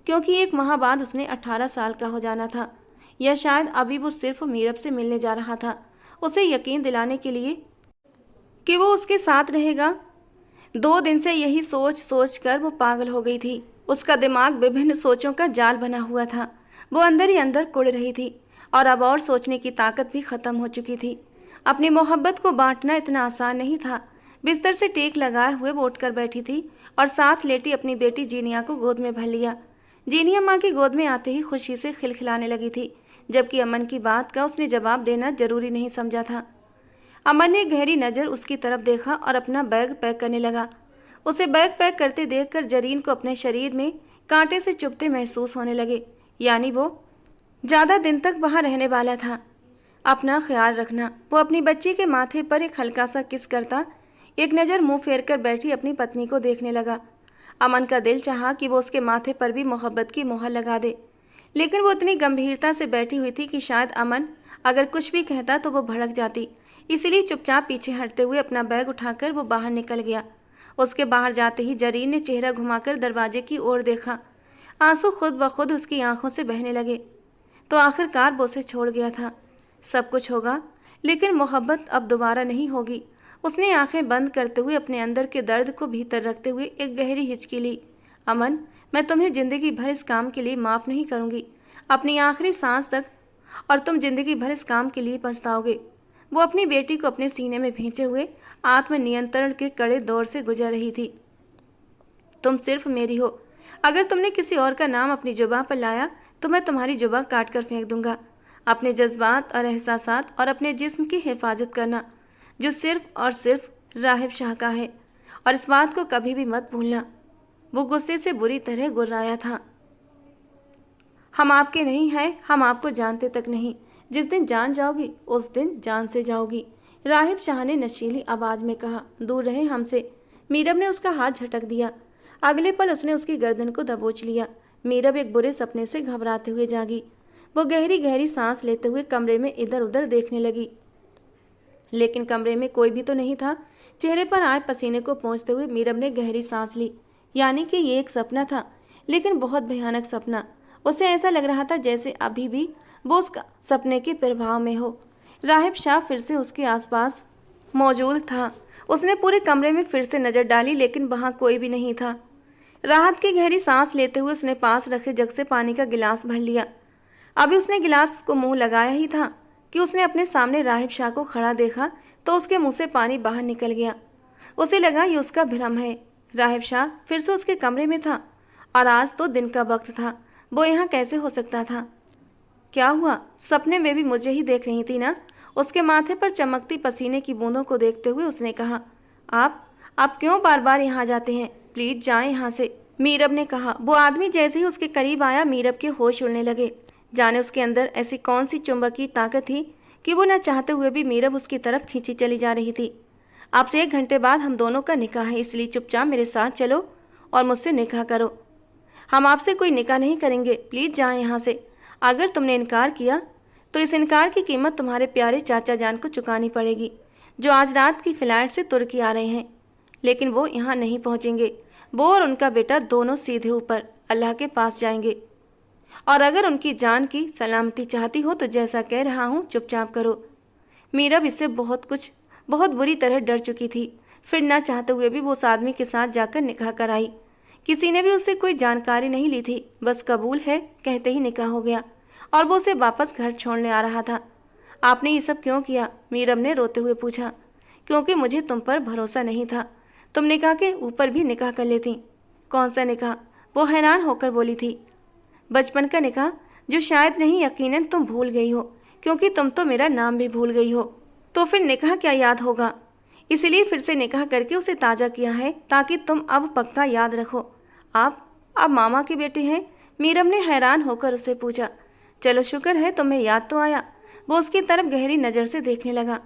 क्योंकि 1 माह बाद उसने 18 साल का हो जाना था। या शायद अभी वो सिर्फ मीरब से मिलने जा रहा था, उसे यकीन दिलाने के लिए कि वो उसके साथ रहेगा। 2 दिन से यही सोच सोच कर वो पागल हो गई थी। उसका दिमाग विभिन्न सोचों का जाल बना हुआ था। वो अंदर ही अंदर कुड़ रही थी और अब और सोचने की ताकत भी खत्म हो चुकी थी। अपनी मोहब्बत को बांटना इतना आसान नहीं था। बिस्तर से टेक लगाए हुए वो उठकर बैठी थी और साथ लेटी अपनी बेटी जीनिया को गोद में भर लिया। जीनिया माँ की गोद में आते ही खुशी से खिलखिलाने लगी थी, जबकि अमन की बात का उसने जवाब देना जरूरी नहीं समझा था। अमन ने गहरी नज़र उसकी तरफ देखा और अपना बैग पैक करने लगा। उसे बैग पैक करते देखकर जरीन को अपने शरीर में कांटे से चुभते महसूस होने लगे। यानी वो ज़्यादा दिन तक वहाँ रहने वाला था। अपना ख्याल रखना। वो अपनी बच्ची के माथे पर एक हल्का सा किस करता एक नज़र मुंह फेर कर बैठी अपनी पत्नी को देखने लगा। अमन का दिल चाहा कि वो उसके माथे पर भी मोहब्बत की मोहर लगा दे, लेकिन वो इतनी गंभीरता से बैठी हुई थी कि शायद अमन अगर कुछ भी कहता तो वो भड़क जाती। इसलिए चुपचाप पीछे हटते हुए अपना बैग उठाकर वो बाहर निकल गया। उसके बाहर जाते ही जरीन ने चेहरा घुमाकर दरवाजे की ओर देखा। आंसू खुद ब खुद उसकी आंखों से बहने लगे। तो आखिरकार वो उसे छोड़ गया था। सब कुछ होगा, लेकिन मोहब्बत अब दोबारा नहीं होगी। उसने आंखें बंद करते हुए अपने अंदर के दर्द को भीतर रखते हुए एक गहरी हिचकी ली। अमन, मैं तुम्हें जिंदगी भर इस काम के लिए माफ़ नहीं करूंगी, अपनी आखिरी सांस तक, और तुम जिंदगी भर इस काम के लिए पछताओगे। वो अपनी बेटी को अपने सीने में भींचे हुए आत्म नियंत्रण के कड़े दौर से गुजर रही थी। तुम सिर्फ मेरी हो। अगर तुमने किसी और का नाम अपनी जुबान पर लाया तो मैं तुम्हारी जुबान काट कर फेंक दूंगा। अपने जज्बात और एहसासात और अपने जिस्म की हिफाजत करना, जो सिर्फ और सिर्फ राहिब शाह का है, और इस बात को कभी भी मत भूलना। वो गुस्से से बुरी तरह गुर्राया था। हम आपके नहीं हैं, हम आपको जानते तक नहीं। जिस दिन जान जाओगी उस दिन जान से जाओगी, राहिब शाह ने नशीली आवाज में कहा। दूर रहे हमसे। मीरब ने उसका हाथ झटक दिया। अगले पल उसने उसकी गर्दन को दबोच लिया। मीरब एक बुरे सपने से घबराते हुए जागी। वो गहरी गहरी सांस लेते हुए कमरे में इधर उधर देखने लगी, लेकिन कमरे में कोई भी तो नहीं था। चेहरे पर आए पसीने को पोंछते हुए मीरब ने गहरी सांस ली। यानी कि ये एक सपना था, लेकिन बहुत भयानक सपना। उसे ऐसा लग रहा था जैसे अभी भी वो उस सपने के प्रभाव में हो। राहिब शाह फिर से उसके आसपास मौजूद था। उसने पूरे कमरे में फिर से नजर डाली, लेकिन वहां कोई भी नहीं था। राहत की गहरी सांस लेते हुए उसने पास रखे जग से पानी का गिलास भर लिया। अभी उसने गिलास को मुंह लगाया ही था कि उसने अपने सामने राहिब शाह को खड़ा देखा तो उसके मुंह से पानी बाहर निकल गया। उसे लगा ये उसका भ्रम है। राहिब शाह फिर से उसके कमरे में था और आज तो दिन का वक्त था। वो यहाँ कैसे हो सकता था? क्या हुआ? सपने में भी मुझे ही देख रही थी ना? उसके माथे पर चमकती पसीने की बूंदों को देखते हुए उसने कहा। आप क्यों बार बार यहाँ जाते हैं? प्लीज जाएं यहाँ से, मीरब ने कहा। वो आदमी जैसे ही उसके करीब आया मीरब के होश उड़ने लगे। जाने उसके अंदर ऐसी कौन सी चुंबकीय ताकत थी कि वो न चाहते हुए भी मीरब उसकी तरफ खींची चली जा रही थी। आपसे 1 घंटे बाद हम दोनों का निकाह है, इसलिए चुपचाप मेरे साथ चलो और मुझसे निकाह करो। हम आपसे कोई निकाह नहीं करेंगे, प्लीज जाएं यहाँ से। अगर तुमने इनकार किया तो इस इनकार की कीमत तुम्हारे प्यारे चाचा जान को चुकानी पड़ेगी, जो आज रात की फ्लाइट से तुर्की आ रहे हैं। लेकिन वो यहाँ नहीं पहुँचेंगे। वो और उनका बेटा दोनों सीधे ऊपर अल्लाह के पास जाएंगे। और अगर उनकी जान की सलामती चाहती हो तो जैसा कह रहा हूँ चुपचाप करो। मीरब इससे बहुत बुरी तरह डर चुकी थी। फिर न चाहते हुए भी वो उस आदमी के साथ जाकर निकाह कराई। किसी ने भी उससे कोई जानकारी नहीं ली थी, बस कबूल है कहते ही निकाह हो गया और वो उसे वापस घर छोड़ने आ रहा था। आपने ये सब क्यों किया? मीरब ने रोते हुए पूछा। क्योंकि मुझे तुम पर भरोसा नहीं था। तुम निकाह के ऊपर भी निकाह कर लेती। कौन सा निकाह? वो हैरान होकर बोली थी। बचपन का निकाह, जो शायद नहीं यकीनन तुम भूल गई हो, क्योंकि तुम तो मेरा नाम भी भूल गई हो। तो फिर निकाह क्या याद होगा? इसलिए फिर से निकाह करके उसे ताज़ा किया है, ताकि तुम अब पक्का याद रखो। आप मामा के बेटे हैं? मीरब ने हैरान होकर उससे पूछा। चलो शुक्र है तुम्हें याद तो आया। वो उसकी तरफ गहरी नज़र से देखने लगा।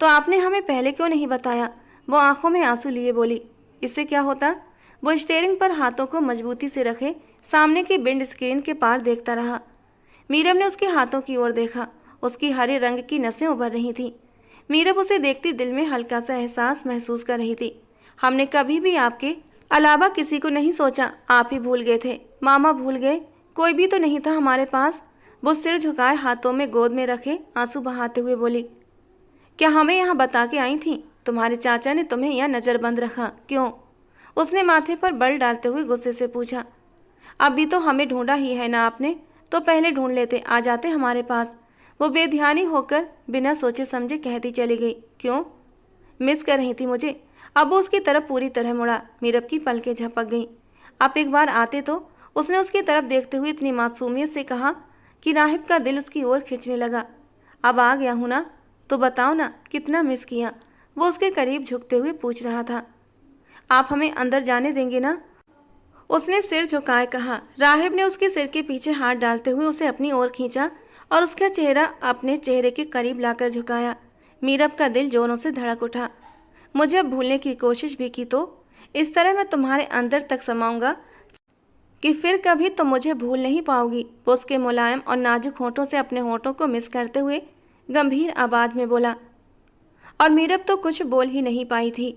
तो आपने हमें पहले क्यों नहीं बताया? वो आंखों में आंसू लिए बोली। इससे क्या होता? वो स्टीयरिंग पर हाथों को मजबूती से रखे सामने की विंड स्क्रीन के पार देखता रहा। मीरब ने उसके हाथों की ओर देखा। उसकी हरे रंग की नसें उभर रही थीं। मीरब उसे देखती दिल में हल्का सा एहसास महसूस कर रही थी। हमने कभी भी आपके अलावा किसी को नहीं सोचा। आप ही भूल गए थे। मामा भूल गए। कोई भी तो नहीं था हमारे पास। वो सिर झुकाए हाथों में गोद में रखे आंसू बहाते हुए बोली। क्या हमें यहाँ बता के आई थी? तुम्हारे चाचा ने तुम्हें यहाँ नज़रबंद रखा क्यों? उसने माथे पर बल डालते हुए गुस्से से पूछा। अभी तो हमें ढूंढा ही है ना आपने, तो पहले ढूंढ लेते, आ जाते हमारे पास। वो बेध्यानी होकर बिना सोचे समझे कहती चली गई। क्यों? मिस कर रही थी मुझे? अब वो उसकी तरफ पूरी तरह मुड़ा। मीरब की पलकें झपक गईं। आप एक बार आते तो। उसने उसकी तरफ देखते हुए इतनी मासूमियत से कहा कि राहिब का दिल उसकी ओर खींचने लगा। अब आ गया हूँ ना, तो बताओ ना कितना मिस किया? वो उसके करीब झुकते हुए पूछ रहा था। आप हमें अंदर जाने देंगे ना? उसने सिर झुकाए कहा। राहिब ने उसके सिर के पीछे हाथ डालते हुए उसे अपनी ओर खींचा और उसका चेहरा अपने चेहरे के करीब लाकर झुकाया। मीरब का दिल जोरों से धड़क उठा। मुझे अब भूलने की कोशिश भी की तो इस तरह मैं तुम्हारे अंदर तक समाऊंगा कि फिर कभी तुम मुझे भूल नहीं पाओगी। वो उसके मुलायम और नाजुक होठों से अपने होठों को मिस करते हुए गंभीर आवाज में बोला। और मीरब तो कुछ बोल ही नहीं पाई थी।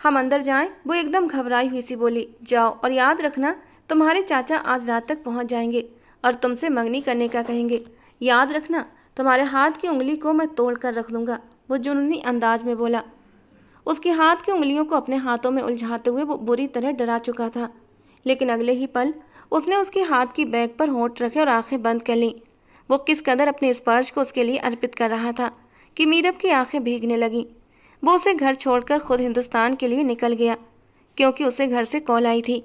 हम अंदर जाएं? वो एकदम घबराई हुई सी बोली। जाओ, और याद रखना तुम्हारे चाचा आज रात तक पहुंच जाएंगे और तुमसे मंगनी करने का कहेंगे। याद रखना तुम्हारे हाथ की उंगली को मैं तोड़ कर रख दूंगा। वो जुनूनी अंदाज में बोला। उसके हाथ की उंगलियों को अपने हाथों में उलझाते हुए वो बुरी तरह डरा चुका था। लेकिन अगले ही पल उसने उसके हाथ की बैग पर होंठ रखे और आंखें बंद कर लीं। वो किस कदर अपने स्पर्श को उसके लिए अर्पित कर रहा था कि मीरब की आंखें भीगने लगीं। वो उसे घर छोड़कर खुद हिंदुस्तान के लिए निकल गया, क्योंकि उसे घर से कॉल आई थी।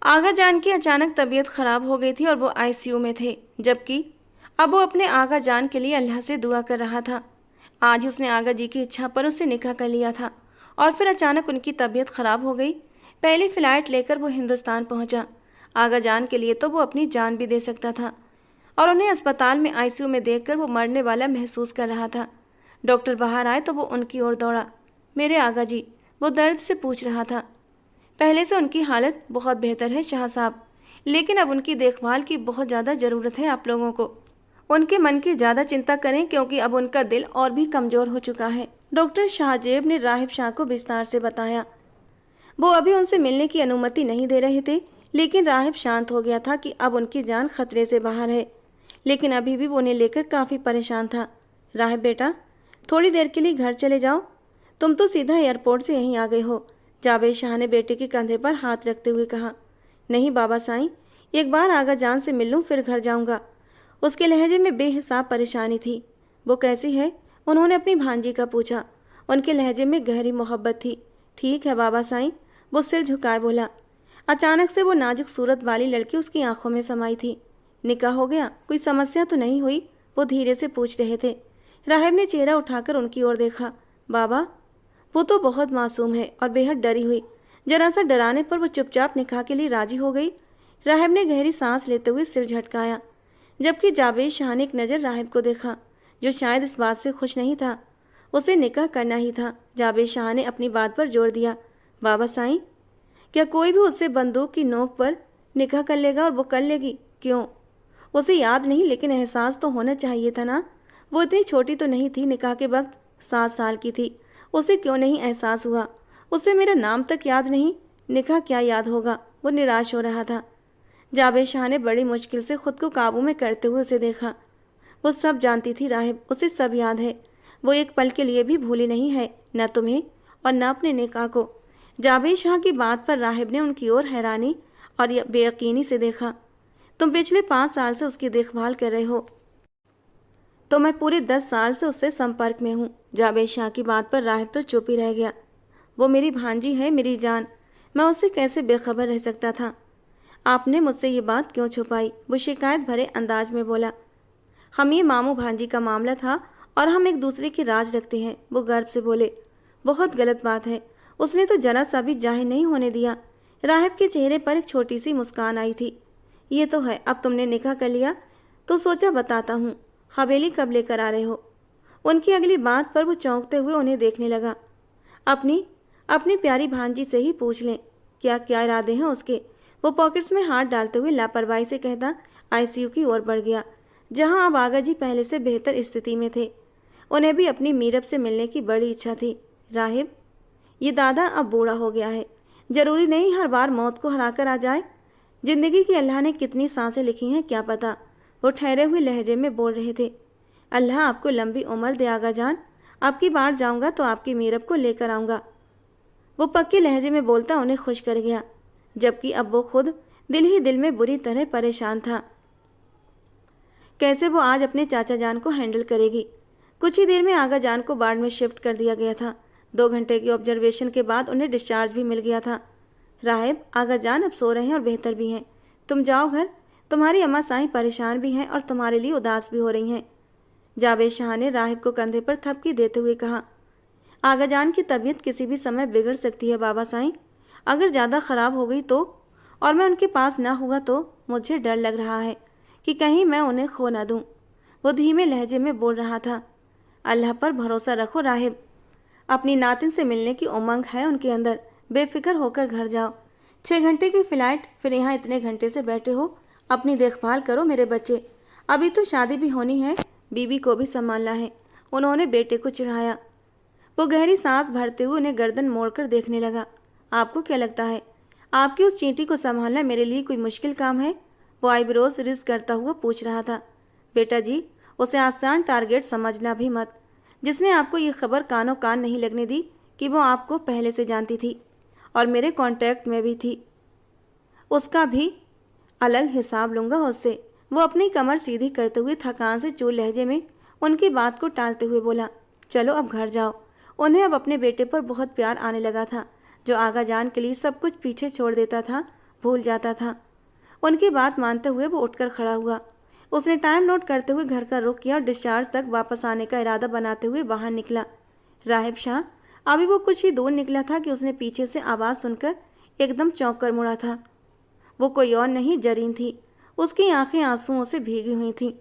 आगा जान की अचानक तबीयत खराब हो गई थी और वो आईसीयू में थे, जबकि अब वो अपने आगा जान के लिए अल्लाह से दुआ कर रहा था। आज उसने आगा जी की इच्छा पर उससे निकाह कर लिया था और फिर अचानक उनकी तबीयत खराब हो गई। पहली फ्लाइट लेकर वो हिंदुस्तान पहुंचा। आगा जान के लिए तो वो अपनी जान भी दे सकता था और उन्हें अस्पताल में आईसीयू में देखकर वो मरने वाला महसूस कर रहा था। डॉक्टर बाहर आए तो वो उनकी ओर दौड़ा। मेरे आगा जी, वो दर्द से पूछ रहा था। पहले से उनकी हालत बहुत बेहतर है शाह साहब, लेकिन अब उनकी देखभाल की बहुत ज़्यादा ज़रूरत है आप लोगों को। उनके मन की ज़्यादा चिंता करें, क्योंकि अब उनका दिल और भी कमज़ोर हो चुका है। डॉक्टर शाहजेब ने राहिब शाह को विस्तार से बताया। वो अभी उनसे मिलने की अनुमति नहीं दे रहे थे, लेकिन राहिब शांत हो गया था कि अब उनकी जान खतरे से बाहर है, लेकिन अभी भी वो उन्हें लेकर काफ़ी परेशान था। राहिब बेटा, थोड़ी देर के लिए घर चले जाओ। तुम तो सीधा एयरपोर्ट से यहीं आ गए हो। जावेद शाह ने बेटे के कंधे पर हाथ रखते हुए कहा। नहीं बाबा साईं, एक बार आगा जान से मिल लूँ फिर घर जाऊँगा। उसके लहजे में बेहिसाब परेशानी थी। वो कैसी है? उन्होंने अपनी भांजी का पूछा। उनके लहजे में गहरी मोहब्बत थी। ठीक है बाबा साईं, वो सिर झुकाए बोला। अचानक से वो नाजुक सूरत वाली लड़की उसकी आंखों में समाई थी। निकाह हो गया? कोई समस्या तो नहीं हुई? वो धीरे से पूछ रहे थे। राहिब ने चेहरा उठाकर उनकी ओर देखा। बाबा, वो तो बहुत मासूम है और बेहद डरी हुई। जरा सा डराने पर वो चुपचाप निकाह के लिए राजी हो गई। राहिब ने गहरी सांस लेते हुए सिर झटकाया, जबकि जावेद शाह ने एक नज़र राहिब को देखा, जो शायद इस बात से खुश नहीं था। उसे निकाह करना ही था। जावेद शाह ने अपनी बात पर जोर दिया। बाबा साईं, क्या कोई भी उससे बंदूक की नोक पर निकाह कर लेगा और वो कर लेगी? क्यों? उसे याद नहीं, लेकिन एहसास तो होना चाहिए था ना। वो इतनी छोटी तो नहीं थी, निकाह के वक्त 7 साल की थी। उसे क्यों नहीं एहसास हुआ? उसे मेरा नाम तक याद नहीं, निकाह क्या याद होगा? वो निराश हो रहा था। जावेद शाह ने बड़ी मुश्किल से खुद को काबू में करते हुए उसे देखा। वो सब जानती थी राहिब, उसे सब याद है। वो एक पल के लिए भी भूली नहीं है, न तुम्हें और न अपने निकाह को। जावेद शाह की बात पर राहिब ने उनकी ओर हैरानी और बेयकीनी से देखा। तुम पिछले 5 साल से उसकी देखभाल कर रहे हो, तो मैं पूरे 10 साल से उससे संपर्क में हूँ। जावेद शाह की बात पर राहिब तो चुप ही रह गया। वो मेरी भांजी है, मेरी जान, मैं उससे कैसे बेखबर रह सकता था? आपने मुझसे ये बात क्यों छुपाई? वो शिकायत भरे अंदाज में बोला। हम ये मामू भांजी का मामला था और हम एक दूसरे की राज रखते हैं, वो गर्व से बोले। बहुत गलत बात है। उसने तो जरा सा भी जाहिर नहीं होने दिया। राहिब के चेहरे पर एक छोटी सी मुस्कान आई थी। ये तो है, अब तुमने निकाह कर लिया तो सोचा बताता हूँ, हवेली कब लेकर आ रहे हो? उनकी अगली बात पर वो चौंकते हुए उन्हें देखने लगा। अपनी अपनी प्यारी भांजी से ही पूछ लें, क्या क्या इरादे हैं उसके? वो पॉकेट्स में हाथ डालते हुए लापरवाही से कहता आईसीयू की ओर बढ़ गया, जहां अब आगा जी पहले से बेहतर स्थिति में थे। उन्हें भी अपनी मीरब से मिलने की बड़ी इच्छा थी। राहिब, ये दादा अब बूढ़ा हो गया है, जरूरी नहीं हर बार मौत को हरा कर आ जाए। जिंदगी की अल्लाह ने कितनी सांसें लिखी हैं क्या पता। वो ठहरे हुए लहजे में बोल रहे थे। अल्लाह आपको लंबी उम्र दे आगा जान, आपकी बार जाऊंगा तो आपकी मीरब को लेकर आऊँगा। वो पक्के लहजे में बोलता उन्हें खुश कर गया, जबकि अब वो खुद दिल ही दिल में बुरी तरह परेशान था। कैसे वो आज अपने चाचा जान को हैंडल करेगी? कुछ ही देर में आगा जान को वार्ड में शिफ्ट कर दिया गया था। 2 घंटे की ऑब्जर्वेशन के बाद उन्हें डिस्चार्ज भी मिल गया था। राहिब, आगा जान अब सो रहे हैं और बेहतर भी हैं। तुम जाओ घर, तुम्हारी अम्मा साईं परेशान भी हैं और तुम्हारे लिए उदास भी हो रही हैं। जावेद शाह ने राहिब को कंधे पर थपकी देते हुए कहा। आगा जान की तबीयत किसी भी समय बिगड़ सकती है बाबा साईं, अगर ज़्यादा ख़राब हो गई तो, और मैं उनके पास ना हुआ तो मुझे डर लग रहा है कि कहीं मैं उन्हें खो ना दूँ। वो धीमे लहजे में बोल रहा था। अल्लाह पर भरोसा रखो राहिब, अपनी नातिन से मिलने की उमंग है उनके अंदर, बेफिक्र होकर घर जाओ। 6 घंटे की फ़्लाइट, फिर यहाँ इतने घंटे से बैठे हो। अपनी देखभाल करो मेरे बच्चे, अभी तो शादी भी होनी है, बीबी को भी संभालना है। उन्होंने बेटे को चिढ़ाया। वो गहरी सांस भरते हुए उन्हें गर्दन मोड़कर देखने लगा। आपको क्या लगता है आपकी उस चींटी को संभालना मेरे लिए कोई मुश्किल काम है? वो आईब्रोज रिज करता हुआ पूछ रहा था। बेटा जी, उसे आसान टारगेट समझना भी मत। जिसने आपको ये खबर कानों कान नहीं लगने दी कि वो आपको पहले से जानती थी और मेरे कांटेक्ट में भी थी, उसका भी अलग हिसाब लूँगा उससे। वो अपनी कमर सीधी करते हुए थकान से चूर लहजे में उनकी बात को टालते हुए बोला, चलो अब घर जाओ। उन्हें अब अपने बेटे पर बहुत प्यार आने लगा था। जो आगा जान के लिए सब कुछ पीछे छोड़ देता था, भूल जाता था। उनकी बात मानते हुए वो उठकर खड़ा हुआ। उसने टाइम नोट करते हुए घर का रुख किया और डिस्चार्ज तक वापस आने का इरादा बनाते हुए बाहर निकला। राहिब शाह अभी वो कुछ ही दूर निकला था कि उसने पीछे से आवाज़ सुनकर एकदम चौंक कर मुड़ा था। वो कोई और नहीं, जरीन थी। उसकी आंखें आंसुओं से भीगी हुई थीं।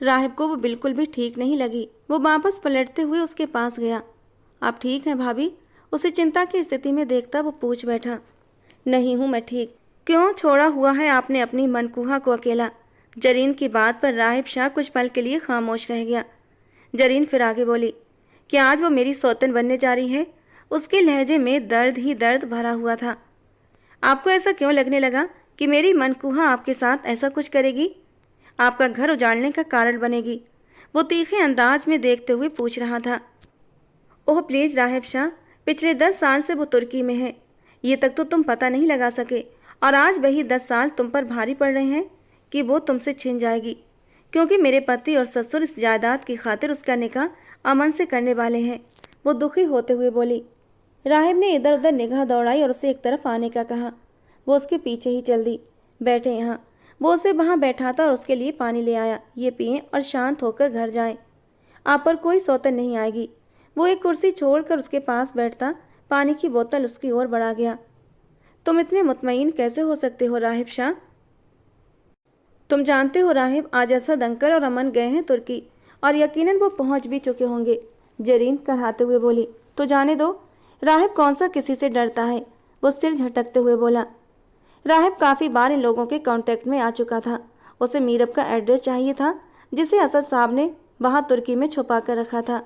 राहिब को वो बिल्कुल भी ठीक नहीं लगी। वो वापस पलटते हुए उसके पास गया। आप ठीक हैं भाभी? उसे चिंता की स्थिति में देखता वो पूछ बैठा। नहीं हूँ मैं ठीक। क्यों छोड़ा हुआ है आपने अपनी मनकूहा को अकेला? जरीन की बात पर राहिब शाह कुछ पल के लिए खामोश रह गया। जरीन फिर आगे बोली, क्या आज वो मेरी सौतन बनने जा रही है? उसके लहजे में दर्द ही दर्द भरा हुआ था। आपको ऐसा क्यों लगने लगा कि मेरी मनकूहा आपके साथ ऐसा कुछ करेगी, आपका घर उजाड़ने का कारण बनेगी? वो तीखे अंदाज में देखते हुए पूछ रहा था। ओह प्लीज़ राहिब शाह, पिछले 10 साल से वो तुर्की में है, ये तक तो तुम पता नहीं लगा सके, और आज वही 10 साल तुम पर भारी पड़ रहे हैं कि वो तुमसे छिन जाएगी, क्योंकि मेरे पति और ससुर इस जायदाद की खातिर उसका निकाह अमन से करने वाले हैं। वो दुखी होते हुए बोली। राहिब ने इधर उधर निगाह दौड़ाई और उसे एक तरफ आने का कहा। वो उसके पीछे ही चल दी। बैठे यहाँ। वो उसे वहाँ बैठाता और उसके लिए पानी ले आया। ये पिएं और शांत होकर घर जाएं। आप पर कोई सौतन नहीं आएगी। वो एक कुर्सी छोड़कर उसके पास बैठता, पानी की बोतल उसकी ओर बढ़ा गया। तुम इतने मुतमईन कैसे हो सकते हो राहिब शाह? तुम जानते हो राहिब, आज असद अंकल और अमन गए हैं तुर्की, और यकीनन वो पहुंच भी चुके होंगे। जरीन कराते हुए बोली। तो जाने दो, राहिब कौन सा किसी से डरता है? वो सिर झटकते हुए बोला। राहिब काफ़ी बार इन लोगों के कांटेक्ट में आ चुका था उसे मीरब का एड्रेस चाहिए था जिसे असद साहब ने वहाँ तुर्की में छुपा कर रखा था।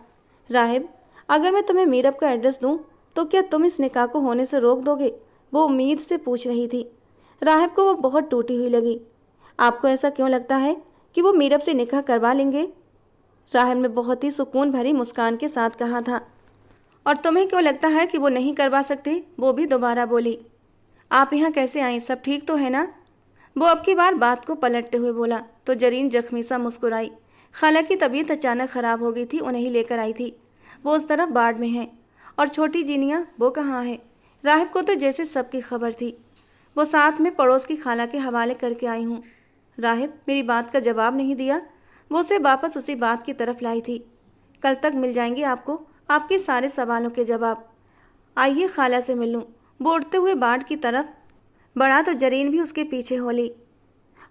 राहिब, अगर मैं तुम्हें मीरब का एड्रेस दूँ तो क्या तुम इस निकाह को होने से रोक दोगे? वो उम्मीद से पूछ रही थी। राहिब को वो बहुत टूटी हुई लगी। आपको ऐसा क्यों लगता है कि वो मीरब से निकाह करवा लेंगे? राहिब ने बहुत ही सुकून भरी मुस्कान के साथ कहा था। और तुम्हें क्यों लगता है कि वो नहीं करवा सकते? वो भी दोबारा बोली। आप यहाँ कैसे आई? सब ठीक तो है ना? वो अब की बार बात को पलटते हुए बोला तो जरीन जख्मी सा मुस्कुराई। खाला की तबीयत अचानक ख़राब हो गई थी, उन्हें ही लेकर आई थी। वो उस तरफ बाढ़ में है। और छोटी जीनिया वो कहाँ है? राहिब को तो जैसे सबकी खबर थी। वो साथ में पड़ोस की खाला के हवाले करके आई हूँ। राहिब मेरी बात का जवाब नहीं दिया। वो उसे वापस उसी बात की तरफ लाई थी। कल तक मिल जाएंगे आपको आपके सारे सवालों के जवाब। आइए खाला से मिल लूँ। वो उड़ते हुए बाढ़ की तरफ बढ़ा तो जरीन भी उसके पीछे हो ली।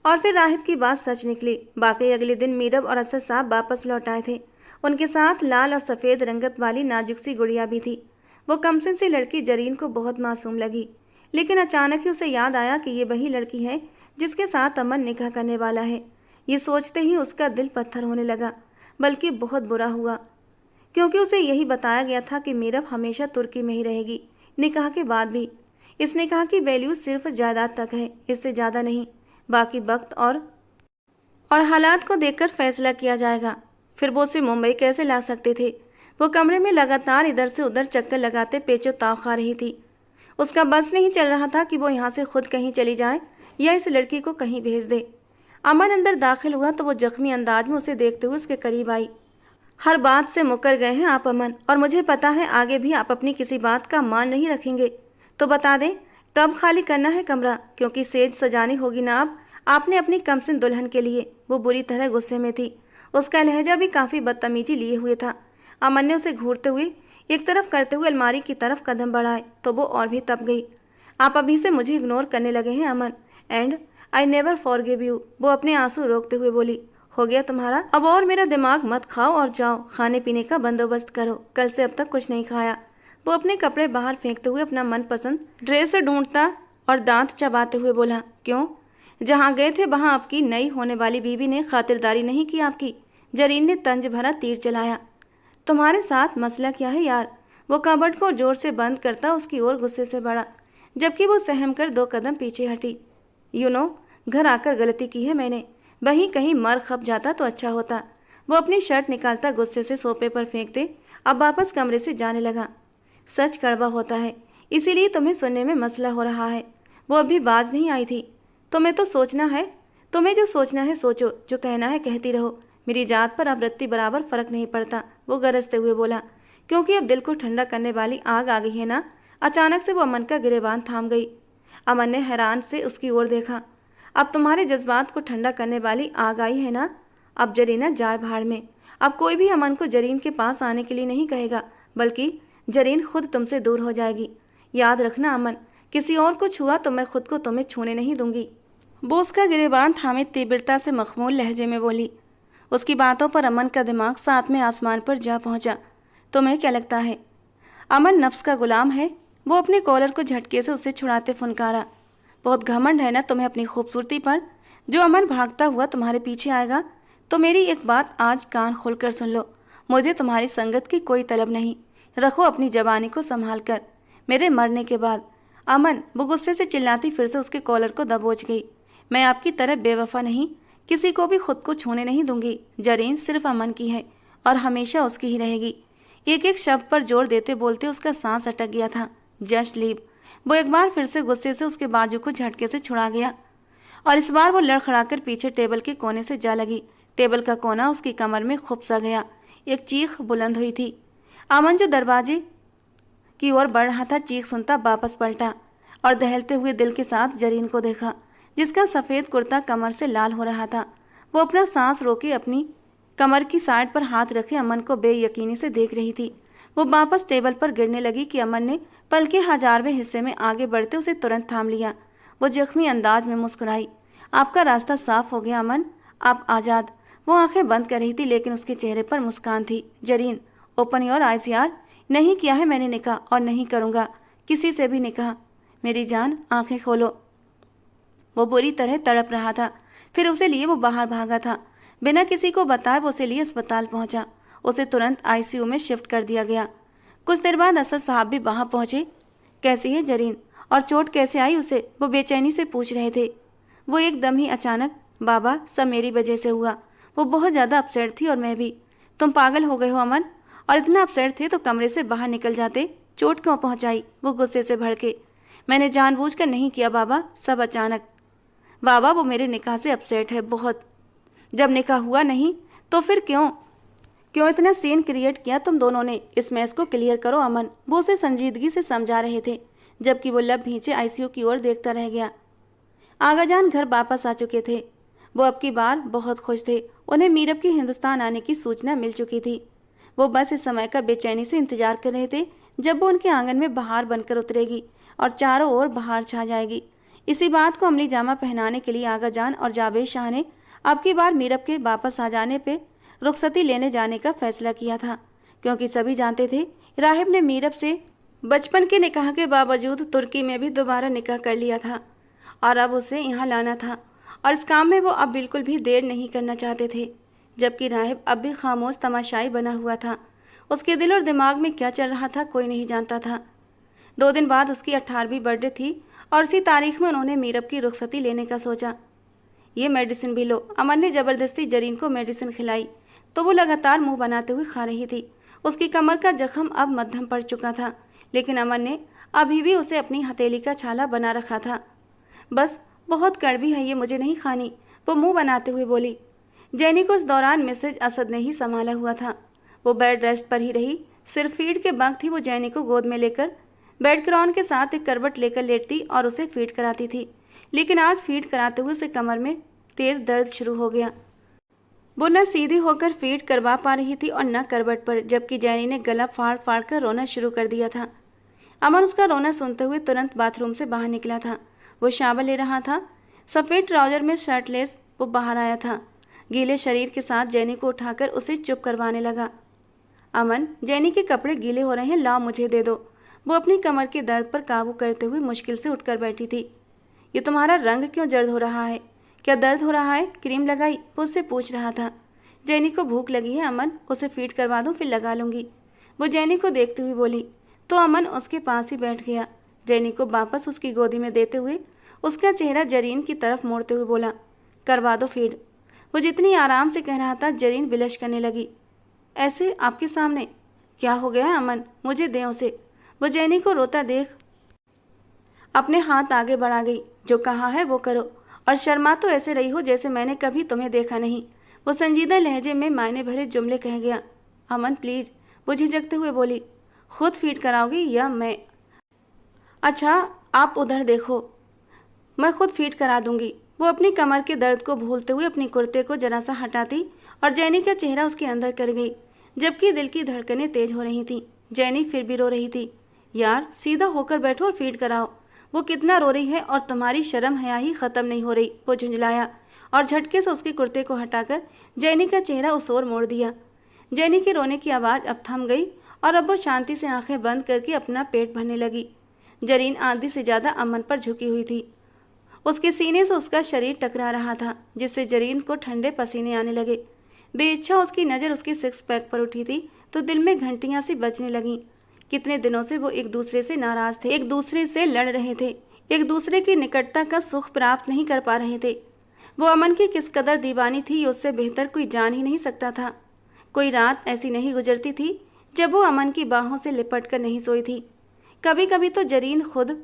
और फिर राहिब की बात सच निकली। बाकी अगले दिन मीरब और असद साहब वापस लौट आए थे। उनके साथ लाल और सफ़ेद रंगत वाली नाजुक सी गुड़िया भी थी। वो कमसिन सी लड़की जरीन को बहुत मासूम लगी, लेकिन अचानक ही उसे याद आया कि ये वही लड़की है जिसके साथ अमन निकाह करने वाला है। ये सोचते ही उसका दिल पत्थर होने लगा, बल्कि बहुत बुरा हुआ, क्योंकि उसे यही बताया गया था कि मीरब हमेशा तुर्की में ही रहेगी, निकाह के बाद भी। इस निकाह की वैल्यू सिर्फ जायदाद तक है, इससे ज़्यादा नहीं। बाकी वक्त और हालात को देखकर फैसला किया जाएगा। फिर वो उसे मुंबई कैसे ला सकते थे? वो कमरे में लगातार इधर से उधर चक्कर लगाते पेचो ताव खा रही थी। उसका बस नहीं चल रहा था कि वो यहाँ से खुद कहीं चली जाए या इस लड़की को कहीं भेज दे। अमन अंदर दाखिल हुआ तो वो जख्मी अंदाज में उसे देखते हुए उसके करीब आई। हर बात से मुकर गए हैं आप अमन, और मुझे पता है आगे भी आप अपनी किसी बात का मान नहीं रखेंगे। तो बता दें तब खाली करना है कमरा, क्योंकि सेज सजानी होगी ना। आप आपने अपनी कमसिन दुल्हन के लिए। वो बुरी तरह गुस्से में थी। उसका लहजा भी काफ़ी बदतमीजी लिए हुए था। अमन ने उसे घूरते हुए एक तरफ करते हुए अलमारी की तरफ कदम बढ़ाए तो वो और भी तप गई। आप अभी से मुझे इग्नोर करने लगे हैं Aman, and I never forgive you. वो अपने आंसू रोकते हुए बोली। हो गया तुम्हारा? अब और मेरा दिमाग मत खाओ और जाओ खाने पीने का बंदोबस्त करो। कल से अब तक कुछ नहीं खाया। वो अपने कपड़े बाहर फेंकते हुए अपना मनपसंद ड्रेस ढूंढता और दांत चबाते हुए बोला। क्यों? जहाँ गए थे वहाँ आपकी नई होने वाली बीवी ने खातिरदारी नहीं की आपकी? जरीन ने तंज भरा तीर चलाया। तुम्हारे साथ मसला क्या है यार? वो कबर्ड को जोर से बंद करता उसकी ओर गुस्से से बढ़ा, जबकि वो सहम कर 2 कदम पीछे हटी। यू नो, घर आकर गलती की है मैंने। वहीं कहीं मर खप जाता तो अच्छा होता। वो अपनी शर्ट निकालता गुस्से से सोफे पर फेंकते अब वापस कमरे से जाने लगा। सच कड़वा होता है, इसीलिए तुम्हें सुनने में मसला हो रहा है। वो अभी बाज नहीं आई थी। तुम्हें तो सोचना है, तुम्हें जो सोचना है सोचो, जो कहना है कहती रहो। मेरी जात पर अब रत्ती बराबर फर्क नहीं पड़ता। वो गरजते हुए बोला, क्योंकि अब दिल को ठंडा करने वाली आग आ गई है ना। अचानक से वो अमन का गिरेबान थाम गई। अमन ने हैरान से उसकी ओर देखा। अब तुम्हारे जज्बात को ठंडा करने वाली आग आई है ना? अब जरीना जाए भाड़ में। अब कोई भी अमन को जरीन के पास आने के लिए नहीं कहेगा, बल्कि जरीन खुद तुमसे दूर हो जाएगी। याद रखना अमन, किसी और को छुआ तो मैं खुद को तुम्हें छूने नहीं दूंगी। वो उसका गिरेबान थामे तीव्रता से मखमूल लहजे में बोली। उसकी बातों पर अमन का दिमाग साथ में आसमान पर जा पहुंचा। तुम्हें क्या लगता है अमन नफ्स का गुलाम है? वो अपने कॉलर को झटके से उससे छुड़ाते फुनकारा। बहुत घमंड है ना तुम्हें अपनी खूबसूरती पर? जो अमन भागता हुआ तुम्हारे पीछे आएगा तो मेरी एक बात आज कान खोलकर सुन लो, मुझे तुम्हारी संगत की कोई तलब नहीं। रखो अपनी जवानी को संभाल कर। मेरे मरने के बाद। अमन, वो गुस्से से चिल्लाती फिर से उसके कॉलर को दबोच गई। मैं आपकी तरह बेवफा नहीं, किसी को भी खुद को छूने नहीं दूंगी। जरीन सिर्फ अमन की है और हमेशा उसकी ही रहेगी। एक एक शब्द पर जोर देते बोलते उसका सांस अटक गया था। Just leave. वो एक बार फिर से गुस्से से उसके बाजू को झटके से छुड़ा गया और इस बार वो लड़खड़ाकर पीछे टेबल के कोने से जा लगी। टेबल का कोना उसकी कमर में खुप सा गया। एक चीख बुलंद हुई थी। अमन जो दरवाजे की ओर बढ़ रहा था, चीख सुनता वापस पलटा और दहलते हुए दिल के साथ जरीन को देखा, जिसका सफ़ेद कुर्ता कमर से लाल हो रहा था। वो अपना सांस रोके अपनी कमर की साइड पर हाथ रखे अमन को बेयकीनी से देख रही थी। वो वापस टेबल पर गिरने लगी कि अमन ने पल के 1000वें हिस्से में आगे बढ़ते उसे तुरंत थाम लिया। वो जख्मी अंदाज में मुस्कुराई। आपका रास्ता साफ हो गया अमन, आप आज़ाद। वो आंखें बंद कर रही थी, लेकिन उसके चेहरे पर मुस्कान थी। जरीन, ओपन योर आइज यार। नहीं किया है मैंने निकाह और नहीं करूँगा किसी से भी निकाह। मेरी जान, आंखें खोलो। वो बुरी तरह तड़प रहा था। फिर उसे लिए वो बाहर भागा था। बिना किसी को बताए वो उसे लिए अस्पताल पहुंचा। उसे तुरंत आईसीयू में शिफ्ट कर दिया गया। कुछ देर बाद असद साहब भी वहां पहुंचे। कैसी है जरीन और चोट कैसे आई उसे, वो बेचैनी से पूछ रहे थे। वो एकदम ही अचानक, बाबा सब मेरी वजह से हुआ। वो बहुत ज़्यादा अपसेट थी और मैं भी। तुम पागल हो गए हो अमन, और इतना अपसेट थे तो कमरे से बाहर निकल जाते, चोट क्यों पहुंचाई? वो गुस्से से भड़के। मैंने जानबूझकर नहीं किया बाबा, सब अचानक। बाबा वो मेरे निकाह से अपसेट है बहुत। जब निकाह हुआ नहीं तो फिर क्यों क्यों इतना सीन क्रिएट किया तुम दोनों ने? इस मैच को क्लियर करो अमन, वो उसे संजीदगी से समझा रहे थे, जबकि वो लब भींचे आईसीयू की ओर देखता रह गया। आगाजान घर वापस आ चुके थे। वो अब की बार बहुत खुश थे। उन्हें मीरब के हिंदुस्तान आने की सूचना मिल चुकी थी। वो बस इस समय का बेचैनी से इंतजार कर रहे थे जब वो उनके आंगन में बहार बनकर उतरेगी और चारों ओर बहार छा जाएगी। इसी बात को अमली जामा पहनाने के लिए आगाजान और जावेद शाह ने अब की बार मीरब के वापस आ जाने पे रुखसती लेने जाने का फैसला किया था, क्योंकि सभी जानते थे राहिब ने मीरब से बचपन के निकाह के बावजूद तुर्की में भी दोबारा निकाह कर लिया था और अब उसे यहाँ लाना था, और इस काम में वो अब बिल्कुल भी देर नहीं करना चाहते थे। जबकि राहिब अब भी खामोश तमाशाई बना हुआ था। उसके दिल और दिमाग में क्या चल रहा था कोई नहीं जानता था। 2 दिन बाद उसकी 18वीं बर्थडे थी और उसी तारीख में उन्होंने मीरब की रुखसती लेने का सोचा। ये मेडिसिन भी लो। अमन ने ज़बरदस्ती जरीन को मेडिसिन खिलाई तो वो लगातार मुंह बनाते हुए खा रही थी। उसकी कमर का जख्म अब मध्यम पड़ चुका था, लेकिन अमन ने अभी भी उसे अपनी हथेली का छाला बना रखा था। बस बहुत कड़वी है ये, मुझे नहीं खानी, वो मुंह बनाते हुए बोली। जैनी को इस दौरान मिसेज असद ने ही संभाला हुआ था। वो बेड रेस्ट पर ही रही। सिर्फ फीड के वक्त ही वो जैनी को गोद में लेकर बेड क्रॉन के साथ एक करवट लेकर लेटती और उसे फीड कराती थी, लेकिन आज फीड कराते हुए उसे कमर में तेज दर्द शुरू हो गया। वो न सीधी होकर फीड करवा पा रही थी और न करवट पर, जबकि जैनी ने गला फाड़ फाड़ कर रोना शुरू कर दिया था। अमन उसका रोना सुनते हुए तुरंत बाथरूम से बाहर निकला था। वो शावर ले रहा था। सफ़ेद ट्राउजर में शर्टलेस वो बाहर आया था। गीले शरीर के साथ जैनी को उठाकर उसे चुप करवाने लगा। अमन, जैनी के कपड़े गीले हो रहे हैं, लाओ मुझे दे दो। वो अपनी कमर के दर्द पर काबू करते हुए मुश्किल से उठकर बैठी थी। ये तुम्हारा रंग क्यों जर्द हो रहा है? क्या दर्द हो रहा है? क्रीम लगाई? वो उससे पूछ रहा था। जैनी को भूख लगी है अमन, उसे फीड करवा दूं फिर लगा लूँगी, वो जैनी को देखते हुए बोली। तो अमन उसके पास ही बैठ गया। जैनी को वापस उसकी गोदी में देते हुए उसका चेहरा जरीन की तरफ मोड़ते हुए बोला, करवा दो फीड। वो जितनी आराम से कह रहा था, जरीन बिलश करने लगी। ऐसे आपके सामने? क्या हो गया है अमन, मुझे दें उसे। वो जैनी को रोता देख अपने हाथ आगे बढ़ा गई। जो कहा है वो करो, और शर्मा तो ऐसे रही हो जैसे मैंने कभी तुम्हें देखा नहीं। वो संजीदा लहजे में मायने भरे जुमले कह गया। अमन प्लीज़, वो झिझकते हुए बोली। खुद फीड कराओगी या मैं? अच्छा आप उधर देखो, मैं खुद फीड करा दूंगी। वो अपनी कमर के दर्द को भूलते हुए अपनी कुर्ते को जरा सा हटाती और जैनी का चेहरा उसके अंदर कर गई, जबकि दिल की धड़कनें तेज हो रही थीं। जैनी फिर भी रो रही थी। यार सीधा होकर बैठो और फीड कराओ। वो कितना रो रही है और तुम्हारी शर्म हया ही ख़त्म नहीं हो रही। वो झुंझलाया और झटके से उसके कुर्ते को हटाकर जैनी का चेहरा उस ओर मोड़ दिया। जैनी के रोने की आवाज़ अब थम गई और अब वो शांति से आंखें बंद करके अपना पेट भरने लगी। जरीन आधी से ज़्यादा अमन पर झुकी हुई थी। उसके सीने से उसका शरीर टकरा रहा था, जिससे जरीन को ठंडे पसीने आने लगे। बेइच्छा उसकी नज़र उसके सिक्स पैक पर उठी थी तो दिल में घंटियां सी बजने लगीं। कितने दिनों से वो एक दूसरे से नाराज़ थे, एक दूसरे से लड़ रहे थे, एक दूसरे की निकटता का सुख प्राप्त नहीं कर पा रहे थे। वो अमन की किस कदर दीवानी थी ये उससे बेहतर कोई जान ही नहीं सकता था। कोई रात ऐसी नहीं गुजरती थी जब वो अमन की बाहों से लिपट कर नहीं सोई थी। कभी कभी तो जरीन खुद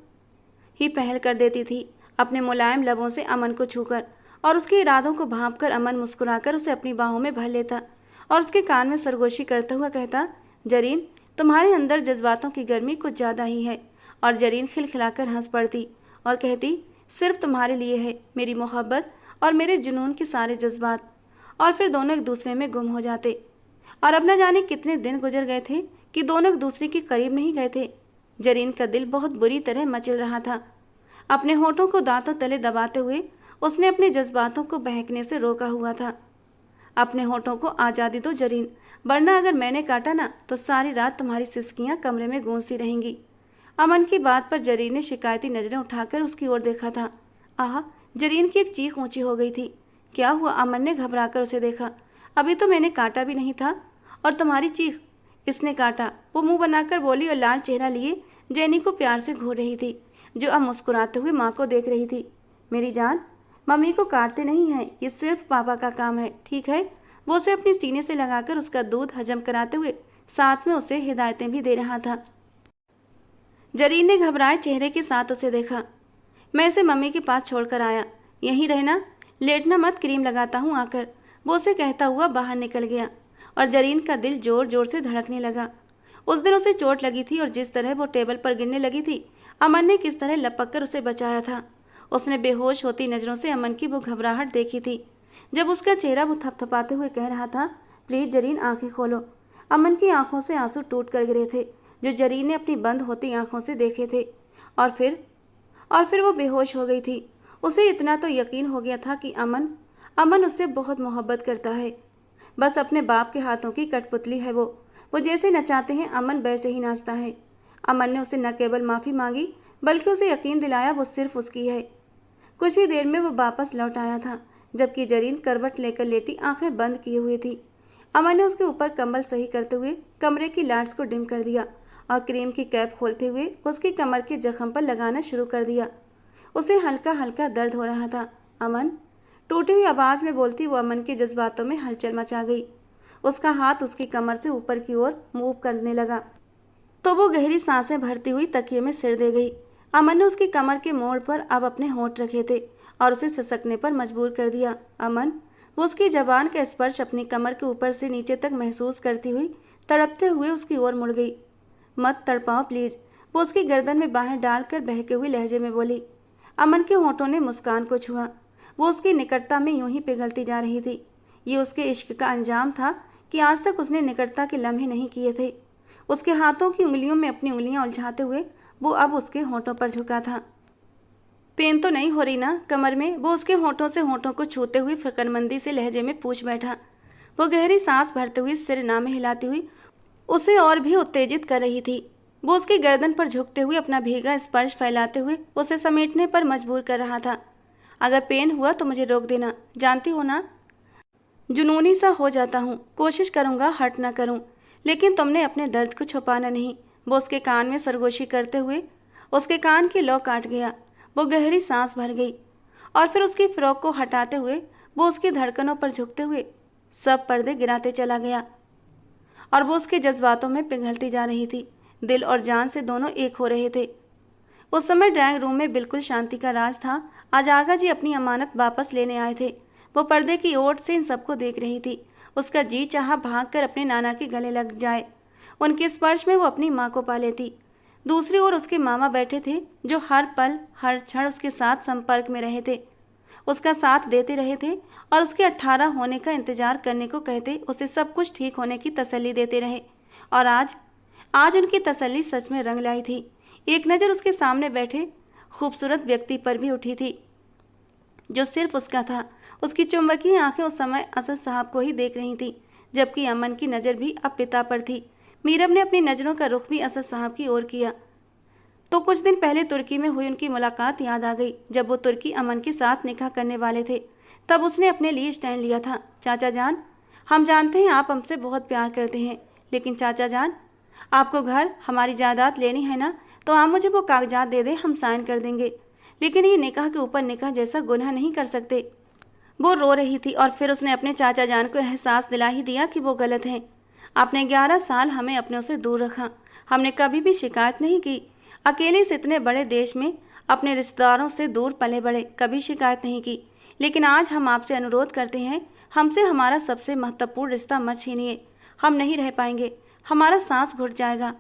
ही पहल कर देती थी अपने मुलायम लबों से अमन को छूकर, और उसके इरादों को भांपकर अमन मुस्कुराकर उसे अपनी बाहों में भर लेता और उसके कान में सरगोशी करता हुआ कहता, जरीन तुम्हारे अंदर जज्बातों की गर्मी कुछ ज़्यादा ही है। और जरीन खिलखिलाकर हंस पड़ती और कहती, सिर्फ तुम्हारे लिए है मेरी मोहब्बत और मेरे जुनून के सारे जज्बात। और फिर दोनों एक दूसरे में गुम हो जाते। और अब न जाने कितने दिन गुजर गए थे कि दोनों एक दूसरे के करीब नहीं गए थे। जरीन का दिल बहुत बुरी तरह मचल रहा था। अपने होठों को दांतों तले दबाते हुए उसने अपने जज्बातों को बहकने से रोका हुआ था। अपने होठों को आज़ादी दो जरीन, वरना अगर मैंने काटा ना तो सारी रात तुम्हारी सिसकियां कमरे में गूंजती रहेंगी। अमन की बात पर जरीन ने शिकायती नज़रें उठाकर उसकी ओर देखा था। आह, जरीन की एक चीख ऊंची हो गई थी। क्या हुआ? अमन ने घबराकर उसे देखा। अभी तो मैंने काटा भी नहीं था और तुम्हारी चीख इसने काटा, वो मुंह बनाकर बोली और लाल चेहरा लिए जेनी को प्यार से घूर रही थी, जो अब मुस्कुराते हुए माँ को देख रही थी। मेरी जान, मम्मी को काटते नहीं हैं, ये सिर्फ पापा का काम है, ठीक है? वो उसे अपने सीने से लगाकर उसका दूध हजम कराते हुए साथ में उसे हिदायतें भी दे रहा था। जरीन ने घबराए चेहरे के साथ उसे देखा। मैं इसे मम्मी के पास छोड़कर आया, यहीं रहना, लेटना मत, क्रीम लगाता हूँ आकर, वो उसे कहता हुआ बाहर निकल गया। और जरीन का दिल जोर जोर से धड़कने लगा। उस दिन उसे चोट लगी थी और जिस तरह वो टेबल पर गिरने लगी थी, अमन ने किस तरह लपक कर उसे बचाया था। उसने बेहोश होती नज़रों से अमन की वो घबराहट देखी थी जब उसका चेहरा वो थपथपाते हुए कह रहा था, प्लीज़ जरीन आंखें खोलो। अमन की आंखों से आंसू टूट कर गिरे थे, जो जरीन ने अपनी बंद होती आंखों से देखे थे। और फिर वो बेहोश हो गई थी। उसे इतना तो यकीन हो गया था कि अमन उससे बहुत मोहब्बत करता है। बस अपने बाप के हाथों की कठपुतली है वो जैसे नचाते हैं अमन वैसे ही नाचता है। अमन ने उसे न केवल माफ़ी मांगी बल्कि उसे यकीन दिलाया वो सिर्फ उसकी है। कुछ ही देर में वो वापस लौट आया था, जबकि जरीन करवट लेकर लेटी आंखें बंद किए हुए थी। अमन ने उसके ऊपर कंबल सही करते हुए कमरे की लाइट्स को डिम कर दिया और क्रीम की कैप खोलते हुए उसकी कमर के जख्म पर लगाना शुरू कर दिया। उसे हल्का हल्का दर्द हो रहा था। अमन, टूटी हुई आवाज़ में बोलती वो अमन के जज्बातों में हलचल मचा गई। उसका हाथ उसकी कमर से ऊपर की ओर मूव करने लगा तो वो गहरी सांसें भरती हुई तकिए में सिर दे गई। अमन ने उसकी कमर के मोड़ पर अब अपने होंठ रखे थे और उसे सिसकने पर मजबूर कर दिया। अमन, वो उसकी जबान का स्पर्श अपनी कमर के ऊपर से नीचे तक महसूस करती हुई तड़पते हुए उसकी ओर मुड़ गई। मत तड़पाओ प्लीज़, वो उसकी गर्दन में बाहें डालकर बहके हुए लहजे में बोली। अमन के होंठों ने मुस्कान को छुआ। वो उसकी निकटता में यूं ही पिघलती जा रही थी। ये उसके इश्क का अंजाम था कि आज तक उसने निकटता के लम्हे नहीं किए थे। उसके हाथों की उंगलियों में अपनी उंगलियां उलझाते हुए वो अब उसके होंठों पर झुका था। पेन तो नहीं हो रही ना कमर में? वो उसके होंठों से होंठों को छूते हुए फिक्रमंदी से लहजे में पूछ बैठा। वो गहरी सांस भरते हुए सिर नामे हिलाती हुई उसे और भी उत्तेजित कर रही थी। वो उसकी गर्दन पर झुकते हुए अपना भीगा स्पर्श फैलाते हुए उसे समेटने पर मजबूर कर रहा था। अगर पेन हुआ तो मुझे रोक देना, जानती हो ना, जुनूनी सा हो जाता हूँ, कोशिश करूँगा हर्ट ना करूँ, लेकिन तुमने अपने दर्द को छुपाना नहीं। वो उसके कान में सरगोशी करते हुए उसके कान की लौ काट गया। वो गहरी सांस भर गई और फिर उसकी फ्रॉक को हटाते हुए वो उसकी धड़कनों पर झुकते हुए सब पर्दे गिराते चला गया और वो उसके जज्बातों में पिघलती जा रही थी। दिल और जान से दोनों एक हो रहे थे। उस समय ड्राइंग रूम में बिल्कुल शांति का राज था। आज आगा जी अपनी अमानत वापस लेने आए थे। वो पर्दे की ओर से इन सबको देख रही थी। उसका जी चाहा भागकर अपने नाना के गले लग जाए, उनके स्पर्श में वो अपनी माँ को पा लेती। दूसरी ओर उसके मामा बैठे थे, जो हर पल हर क्षण उसके साथ संपर्क में रहे थे, उसका साथ देते रहे थे और उसके 18 होने का इंतजार करने को कहते उसे सब कुछ ठीक होने की तसल्ली देते रहे। और आज उनकी तसल्ली सच में रंग लाई थी। एक नज़र उसके सामने बैठे खूबसूरत व्यक्ति पर भी उठी थी, जो सिर्फ उसका था। उसकी चुंबकीय आंखें उस समय असद साहब को ही देख रही थी, जबकि अमन की नज़र भी अब पिता पर थी। मीरब ने अपनी नज़रों का रुख भी असद साहब की ओर किया तो कुछ दिन पहले तुर्की में हुई उनकी मुलाकात याद आ गई, जब वो तुर्की अमन के साथ निकाह करने वाले थे। तब उसने अपने लिए स्टैंड लिया था। चाचा जान, हम जानते हैं आप हमसे बहुत प्यार करते हैं, लेकिन चाचा जान, आपको घर हमारी जायदाद लेनी है ना, तो आप मुझे वो कागजात दे दें, हम साइन कर देंगे, लेकिन ये निकाह के ऊपर निकाह जैसा गुनाह नहीं कर सकते। वो रो रही थी और फिर उसने अपने चाचा जान को एहसास दिला ही दिया कि वो गलत हैं। आपने 11 साल हमें अपनों से दूर रखा, हमने कभी भी शिकायत नहीं की। अकेले इस इतने बड़े देश में अपने रिश्तेदारों से दूर पले बड़े, कभी शिकायत नहीं की। लेकिन आज हम आपसे अनुरोध करते हैं, हमसे हमारा सबसे महत्वपूर्ण रिश्ता मत छीनिए। हम नहीं रह पाएंगे, हमारा सांस घुट जाएगा।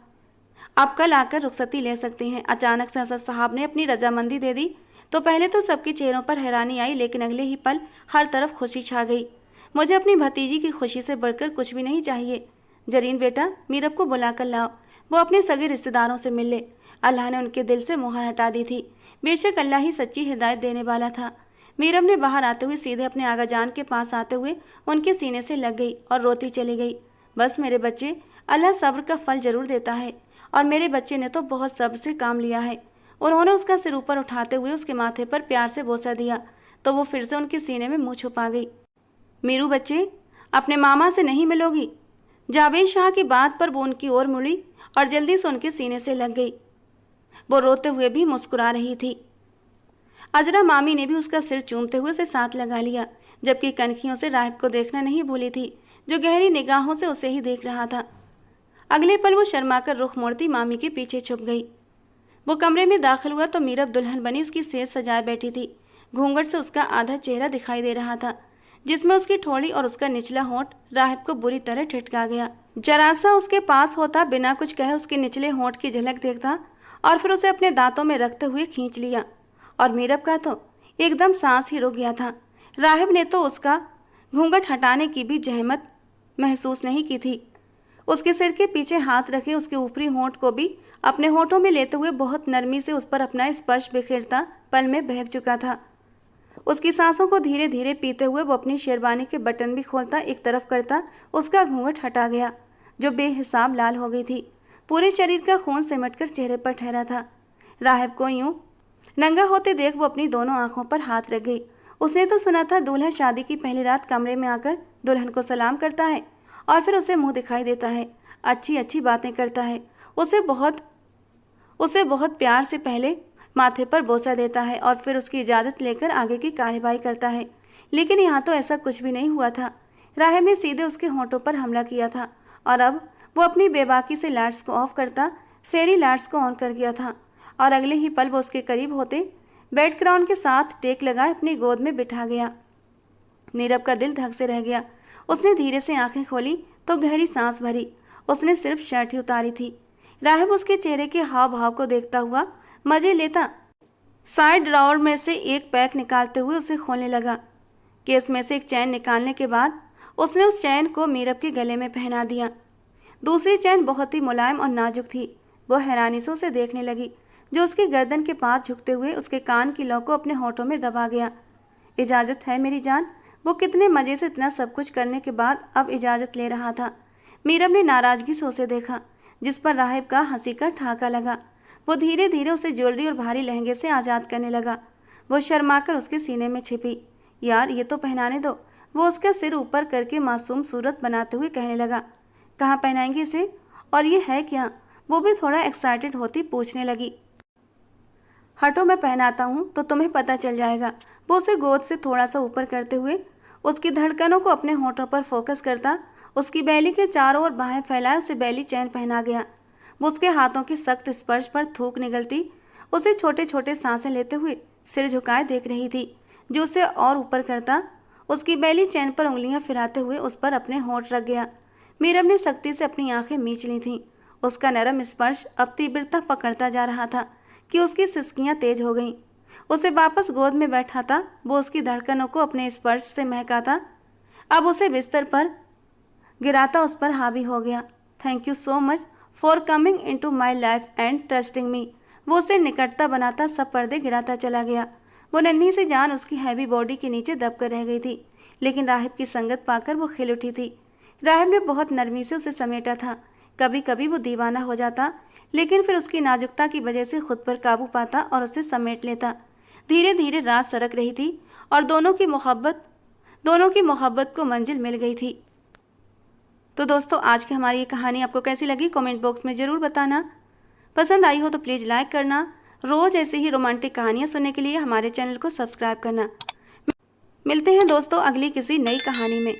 आप कल आकर रुखसती ले सकते हैं। अचानक से असद साहब ने अपनी रजामंदी दे दी तो पहले तो सबके चेहरों पर हैरानी आई, लेकिन अगले ही पल हर तरफ खुशी छा गई। मुझे अपनी भतीजी की खुशी से बढ़कर कुछ भी नहीं चाहिए। जरीन बेटा, मीरब को बुलाकर लाओ, वो अपने सगे रिश्तेदारों से मिल ले। अल्लाह ने उनके दिल से मोहर हटा दी थी। बेशक अल्लाह ही सच्ची हिदायत देने वाला था। मीरब ने बाहर आते हुए सीधे अपने आगा जान के पास आते हुए उनके सीने से लग गई और रोती चली गई। बस मेरे बच्चे, अल्लाह सब्र का फल जरूर देता है, और मेरे बच्चे ने तो बहुत सब्र से काम लिया है। उन्होंने उसका सिर ऊपर उठाते हुए उसके माथे पर प्यार से बोसा दिया। तो वो फिर से उनके सीने में मुंह छुपा गई। मीरू बच्चे, अपने मामा से नहीं मिलोगी? जावेद शाह की बात पर वो उनकी ओर मुड़ी और जल्दी से उनके सीने से लग गई। वो रोते हुए भी मुस्कुरा रही थी। अजरा मामी ने भी उसका सिर चूमते हुए उसे साथ लगा लिया, जबकि कनखियों से राहिब को देखना नहीं भूली थी, जो गहरी निगाहों से उसे ही देख रहा था। अगले पल वो शर्माकर रुख मोड़ती मामी के पीछे छुप गई। वो कमरे में दाखिल हुआ तो मीरब दुल्हन बनी उसकी सेज सजाए बैठी थी। घूंघट से उसका आधा चेहरा दिखाई दे रहा था, जिसमें उसकी ठोड़ी और उसका निचला होंठ राहिब को बुरी तरह ठिठका गया। जरा सा उसके पास होता, बिना कुछ कहे उसके निचले होंठ की झलक देखता और फिर उसे अपने दांतों में रखते हुए खींच लिया। और मीरब का तो एकदम सांस ही रुक गया था। राहिब ने तो उसका घूंघट हटाने की भी जहमत महसूस नहीं की थी। उसके सिर के पीछे हाथ रखे उसके ऊपरी होंठ को भी अपने होठों में लेते हुए बहुत नरमी से उस पर अपना स्पर्श बिखेरता पल में बहक चुका था। उसकी सांसों को धीरे धीरे पीते हुए वो अपनी शेरवानी के बटन भी खोलता, एक तरफ करता। उसका घूंघट हटा गया, जो बेहिसाब लाल हो गई थी। पूरे शरीर का खून सिमटकर चेहरे पर ठहरा था। राहिब को यूं नंगा होते देख वो अपनी दोनों आंखों पर हाथ रख गई। उसने तो सुना था दूल्हा शादी की पहली रात कमरे में आकर दुल्हन को सलाम करता है और फिर उसे मुंह दिखाई देता है, अच्छी अच्छी बातें करता है, उसे बहुत प्यार से पहले माथे पर बोसा देता है और फिर उसकी इजाज़त लेकर आगे की कार्यवाही करता है। लेकिन यहाँ तो ऐसा कुछ भी नहीं हुआ था। राहिब ने सीधे उसके होंठों पर हमला किया था और अब वो अपनी बेबाकी से लाइट्स को ऑफ करता फेरी लाइट्स को ऑन कर गया था और अगले ही पल वो उसके करीब होते बेड क्राउन के साथ टेक लगाए अपनी गोद में बिठा गया। नीरब का दिल धक से रह गया। उसने धीरे से आंखें खोली तो गहरी सांस भरी। उसने सिर्फ शर्ट ही उतारी थी। राहिब उसके चेहरे के हाव भाव को देखता हुआ मजे लेता साइड ड्रॉअर में से एक पैक निकालते हुए उसे खोलने लगा। केस में से एक चैन निकालने के बाद उसने उस चैन को मीरब के गले में पहना दिया। दूसरी चैन बहुत ही मुलायम और नाजुक थी। वो हैरानी से उसे देखने लगी, जो उसकी गर्दन के पास झुकते हुए उसके कान की लौ को अपने होठों में दबा गया। इजाज़त है मेरी जान। वो कितने मज़े से इतना सब कुछ करने के बाद अब इजाज़त ले रहा था। मीरब ने नाराज़गी से उसे देखा, जिस पर राहिब का हंसी का ठहाका लगा। वो धीरे धीरे उसे ज्वेलरी और भारी लहंगे से आज़ाद करने लगा। वो शर्माकर उसके सीने में छिपी। यार ये तो पहनाने दो। वो उसका सिर ऊपर करके मासूम सूरत बनाते हुए कहने लगा, कहाँ पहनाएंगे इसे, और ये है क्या? वो भी थोड़ा एक्साइटेड होती पूछने लगी। हटो, मैं पहनाता हूँ तो तुम्हें पता चल जाएगा। वो उसे गोद से थोड़ा सा ऊपर करते हुए उसकी धड़कनों को अपने होठों पर फोकस करता उसकी बैली के चारों ओर बाहें फैलाए उसे बैली चैन पहना गया। वो उसके हाथों के सख्त स्पर्श पर थूक निगलती उसे छोटे छोटे सांसें लेते हुए सिर झुकाए देख रही थी, जो उसे और ऊपर करता उसकी बैली चैन पर उंगलियां फिराते हुए उस पर अपने होंठ रख गया। मीरब ने सख्ती से अपनी आंखें मींच ली थीं। उसका नरम स्पर्श अब तीव्रता पकड़ता जा रहा था कि उसकी सिसकियां तेज हो गईं। उसे वापस गोद में बैठाता वो उसकी धड़कनों को अपने स्पर्श से महकाता। अब उसे बिस्तर पर गिराता उस पर हावी हो गया। Thank you so much for coming into my life and trusting मी। वो उसे निकटता बनाता सब पर्दे गिराता चला गया। वो नन्ही सी जान उसकी हैवी बॉडी के नीचे दबकर रह गई थी, लेकिन राहिब की संगत पाकर वो खिल उठी थी। राहिब ने बहुत नरमी से उसे समेटा था। कभी कभी वो दीवाना हो जाता, लेकिन फिर उसकी नाजुकता की वजह से खुद पर काबू पाता और उसे समेट लेता। धीरे धीरे रात सरक रही थी और दोनों की मोहब्बत को मंजिल मिल गई थी। तो दोस्तों, आज की हमारी ये कहानी आपको कैसी लगी कमेंट बॉक्स में ज़रूर बताना। पसंद आई हो तो प्लीज़ लाइक करना। रोज़ ऐसे ही रोमांटिक कहानियाँ सुनने के लिए हमारे चैनल को सब्सक्राइब करना। मिलते हैं दोस्तों अगली किसी नई कहानी में।